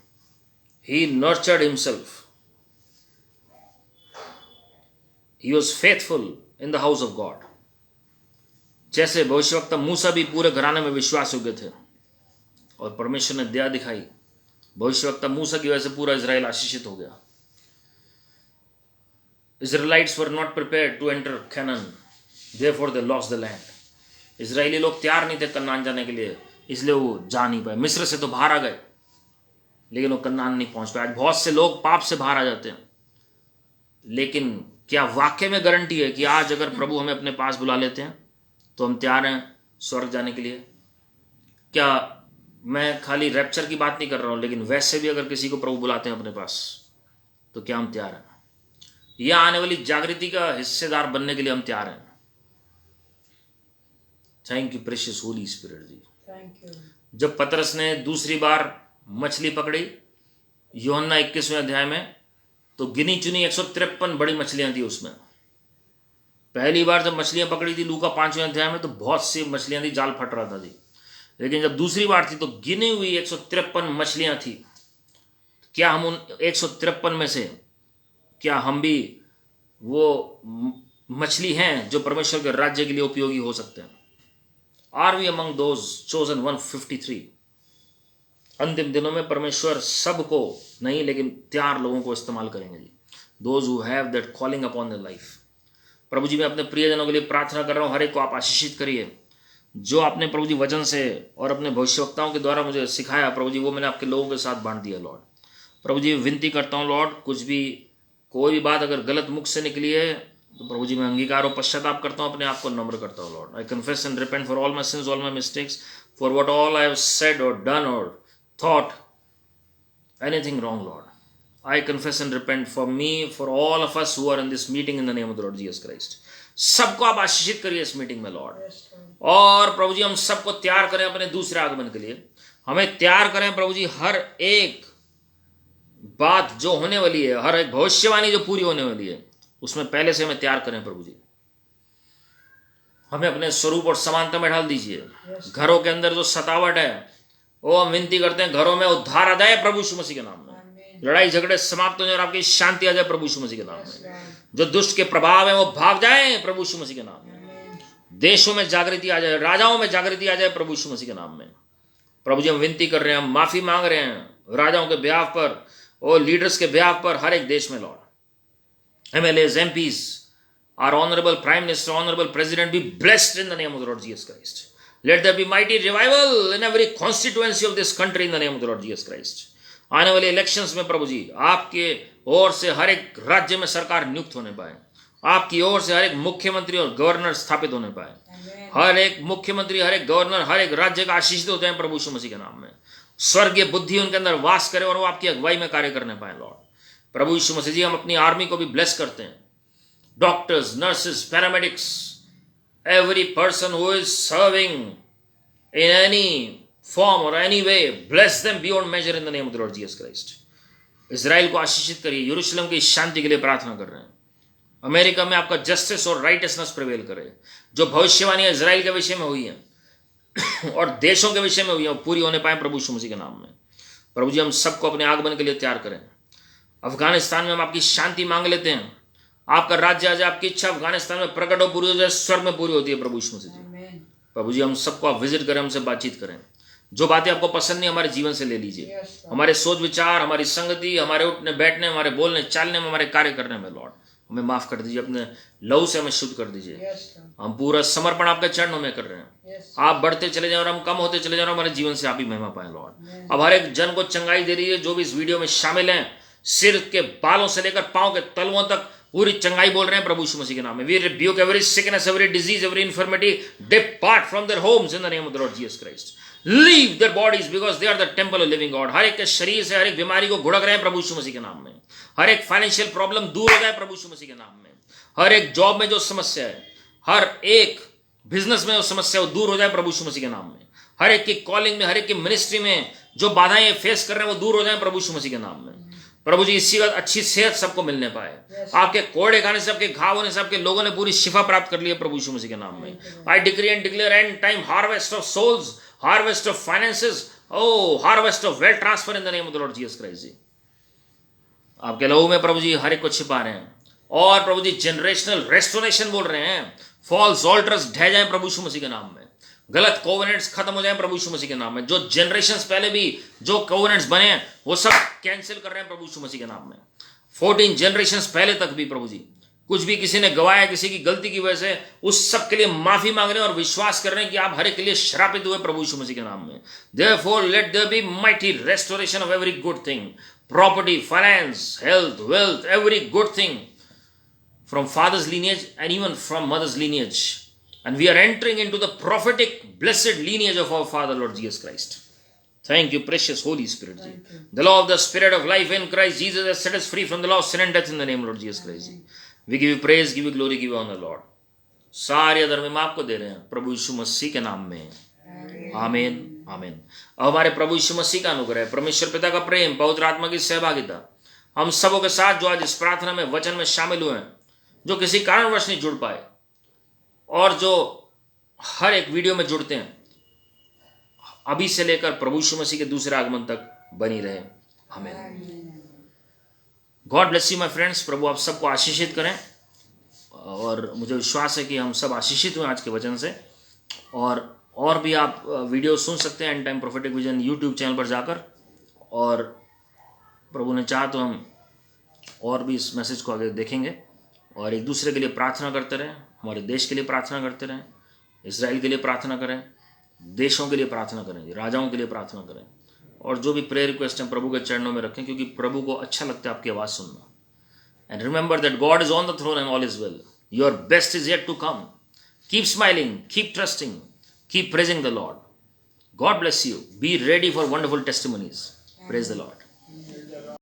he nurtured himself, he was faithful in the house of God। जैसे भविष्यवक्ता मूसा भी पूरे घराने में विश्वास योग्य थे और परमेश्वर ने दया दिखाई, भविष्यवक्ता मूसा की वजह से पूरा इजराइल आशीषित हो गया। Israelites were not prepared to enter Canaan, therefore they lost the land। Israeli लोग तैयार नहीं थे कनान जाने के लिए, इसलिए वो जा नहीं पाए। मिस्र से तो बाहर आ गए, लेकिन वो कनान नहीं पहुंच पाए। आज बहुत से लोग पाप से बाहर आ जाते हैं, लेकिन क्या वाकई में गारंटी है कि आज अगर प्रभु हमें अपने पास बुला लेते हैं तो हम तैयार हैं स्वर्ग जाने के लिए? क्या मैं खाली रैप्चर की बात नहीं कर रहा हूं, लेकिन वैसे भी अगर किसी को प्रभु बुलाते हैं अपने पास तो क्या हम तैयार हैं? या आने वाली जागृति का हिस्सेदार बनने के लिए हम तैयार हैं? Thank you precious Holy Spirit ji. Thank you. जब पतरस ने दूसरी बार मछली पकड़ी यूहन्ना 21वें अध्याय में, तो गिनी चुनी 153 बड़ी मछलियां थी उसमें। पहली बार जब मछलियां पकड़ी थी लूका 5वें अध्याय में, तो बहुत सी मछलियां थी, जाल फट रहा था जी। लेकिन जब दूसरी बार थी तो गिनी हुई 153 मछलियां थी। क्या हम उन 153 में से, क्या हम भी वो मछली हैं जो परमेश्वर के राज्य के लिए उपयोगी हो सकते हैं? Are we among those chosen 153? अंतिम दिनों में परमेश्वर सबको नहीं, लेकिन तैयार लोगों को इस्तेमाल करेंगे जी। Those who have that calling upon the life. प्रभु जी मैं अपने प्रियजनों के लिए प्रार्थना कर रहा हूँ, हर एक को आप आशीषित करिए। जो आपने प्रभु जी वचन से और अपने भविष्यवक्ताओं के द्वारा मुझे सिखाया प्रभु जी, वो मैंने आपके लोगों के साथ बांट दिया लॉर्ड। प्रभु जी विनती करता हूँ लॉर्ड, कुछ भी कोई भी बात अगर गलत मुख से निकली है तो प्रभु जी मैं अंगीकार और पश्चाताप करता हूँ, अपने आप को नम्र करता हूँ Lord. I confess and repent for all my since, all my mistakes, for what all I have said और डन और thought anything wrong, Lord. I confess and repent for me, for all of us who are in this meeting in the name of the Lord Jesus Christ. सबको आप आशीषित करिए इस meeting में Lord. और प्रभु जी हम सबको तैयार करें अपने दूसरे आगमन के लिए। हमें तैयार करें प्रभु जी, हर एक बात जो होने वाली है, हर एक भविष्यवाणी जो पूरी होने वाली है, उसमें पहले से हमें तैयार करें प्रभु जी। हमें अपने स्वरूप और समानता में ढाल दीजिए। घरों के अंदर जो सतावट है, हम विनती करते हैं घरों में उद्धार आ जाए प्रभु यीशु मसीह के नाम में, लड़ाई झगड़े समाप्त हो जाए और आपकी शांति आ जाए प्रभु यीशु मसीह के नाम में, जो दुष्ट के प्रभाव है वो भाग जाए प्रभु यीशु मसीह के नाम में, देशों में जागृति आ जाए, राजाओं में जागृति आ जाए प्रभु यीशु मसीह के नाम में। प्रभु जी हम विनती कर रहे हैं, हम माफी मांग रहे हैं राजाओं के ब्याह पर और लीडर्स के ब्याह पर हर एक देश में Lord. MLAs, MPs, our honorable prime minister, honorable president be blessed in the name of the Lord Jesus Christ. Let there be mighty revival in every constituency of this country in the name of the Lord Jesus Christ. आने वाले elections में प्रभु जी आपके ओर से हर एक राज्य में सरकार नियुक्त होने पाए, आपकी ओर से हर एक मुख्यमंत्री और गवर्नर स्थापित होने पाए, हर एक मुख्यमंत्री, हर एक गवर्नर, हर एक राज्य का आशीषित होते हैं प्रभु यीशु मसीह के नाम में। स्वर्गीय बुद्धि उनके अंदर वास करे और वो आपकी अगुवाई में कार्य करने पाए लॉर्ड। प्रभु यीशु मसीह जी हम अपनी आर्मी को भी ब्लेस करते हैं, doctors, nurses, paramedics, every person who is serving in any form और any way, bless them beyond measure in the name of the Lord Jesus Christ. Israel को आशीषित करिए, यरूशलेम की शांति के लिए प्रार्थना कर रहे हैं। अमेरिका में आपका जस्टिस और राइटनेस प्रिवेल करे। जो भविष्यवाणी इजराइल के विषय में हुई है और देशों के विषय में हुई है वो पूरी होने पाए प्रभु यीशु मसीह के नाम में। प्रभु जी हम सबको अपने आगमन के लिए तैयार करें। अफगानिस्तान में हम आपकी शांति मांग लेते हैं, आपका राज्य आ जाए, आपकी इच्छा अफगानिस्तान में प्रकट हो, पूरी हो जाए, स्वर्ग में पूरी होती है प्रभु यीशु मसीह जी। प्रभु जी हम सबको आप विजिट करें, हमसे बातचीत करें। जो बातें आपको पसंद नहीं हमारे जीवन से ले लीजिए, हमारे सोच विचार, हमारी संगति, हमारे उठने बैठने, हमारे बोलने चालने में, हमारे कार्य करने में लॉर्ड हमें माफ कर दीजिए, अपने लहू से हमें शुद्ध कर दीजिए। हम पूरा समर्पण आपके चरणों में कर रहे हैं। आप बढ़ते चले जाए और हम कम होते चले जाए और हमारे जीवन से आप ही महिमा पाए लॉर्ड। अब हर एक जन को चंगाई दे दीजिए जो भी इस वीडियो में शामिल हैं, सिर के बालों से लेकर पांव के तलवों तक पूरी चंगाई बोल रहे हैं प्रभु यीशु मसीह के नाम में। We rebuke every sickness, every disease, every infirmity, depart from their homes in the name of the Lord Jesus Christ. Leave their bodies because they are the temple of living God. हर एक के शरीर से हर एक बीमारी को घुड़क रहे हैं प्रभु यीशु मसीह के नाम में। हर एक फाइनेंशियल प्रॉब्लम दूर हो जाए प्रभु यीशु मसीह के नाम में। हर एक जॉब में जो समस्या है, हर एक बिजनेस में जो समस्या है वो दूर हो जाए प्रभु यीशु मसीह के नाम में। हर एक की कॉलिंग में, हर एक की मिनिस्ट्री में जो बाधाएं फेस कर रहे हैं वो दूर हो जाए प्रभु यीशु मसीह के नाम में। प्रभु जी इसी वक्त अच्छी सेहत सबको मिलने पाए। आपके कोड़े खाने से, आपके घाव होने से आपके लोगों ने पूरी शिफा प्राप्त कर ली है प्रभु यीशु मसीह के नाम में। I decree and declare end time harvest of souls, harvest of finances, harvest of wealth transfer in the name of the Lord Jesus Christ जी। आपके लहू में प्रभु जी हर एक को छिपा रहे हैं और प्रभु जी जनरेशनल रेस्टोरेशन बोल रहे हैं। फॉल्स ऑल्टर्स ढह जाए प्रभु यीशु मसीह के नाम में। गलत कोवेनेंट्स खत्म हो जाए प्रभु यीशु मसीह के नाम में। जो जनरेशंस पहले भी जो कोवेनेंट्स बने हैं वो सब कैंसिल कर रहे हैं प्रभु यीशु मसीह के नाम में। 14 जनरेशंस पहले तक भी प्रभु जी कुछ भी किसी ने गवाया किसी की गलती की वजह से, उस सब के लिए माफी मांग रहे हैं और विश्वास कर रहे हैं कि आप हर एक के लिए श्रापित हुए प्रभु यीशु मसीह के नाम में। Therefore let there be mighty restoration of every good thing, property, finance, health, wealth, every good thing from father's lineage and even from mother's lineage. And we are entering into the prophetic blessed lineage of our Father Lord Jesus Christ. Thank you, precious Holy Spirit. The law of the Spirit of life in Christ Jesus has set us free from the law of sin and death in the name of Lord Jesus Christ. We give you praise, give you glory, give you honor, Lord. सारे other में आपको दे रहे हैं प्रभु यीशु मसीह के नाम में। आमीन, आमीन। अब हमारे प्रभु यीशु मसीह का अनुग्रह, परमेश्वर पिता का प्रेम, पवित्र आत्मा की सहभागिता हम सबों के साथ जो आज इस प्रार्थना में वचन में शामिल हुए हैं, जो किसी कारणवश नहीं जुड़ पाए और जो हर एक वीडियो में जुड़ते हैं, अभी से लेकर प्रभु यीशु मसीह के दूसरे आगमन तक बनी रहे। आमीन। God bless you my friends. प्रभु आप सबको आशीषित करें और मुझे विश्वास है कि हम सब आशीषित हुए आज के वचन से। और भी आप वीडियो सुन सकते हैं and time prophetic vision YouTube channel पर जाकर, और प्रभु ने चाहा तो हम और भी इस मैसेज को आगे देखेंगे और एक दूसरे के लिए प्रार्थना करते रहें। हमारे देश के लिए प्रार्थना करते रहें, इजराइल के लिए प्रार्थना करें, देशों के लिए प्रार्थना करें, राजाओं के लिए प्रार्थना करें, और जो भी प्रेयर रिक्वेस्ट हैं प्रभु के चरणों में रखें, क्योंकि प्रभु को अच्छा लगता है आपकी आवाज़ सुनना। And remember that God is on the throne and all is well. Your best is yet to come. Keep smiling, keep trusting, keep praising the Lord. God bless you. Be ready for wonderful testimonies. Praise the Lord.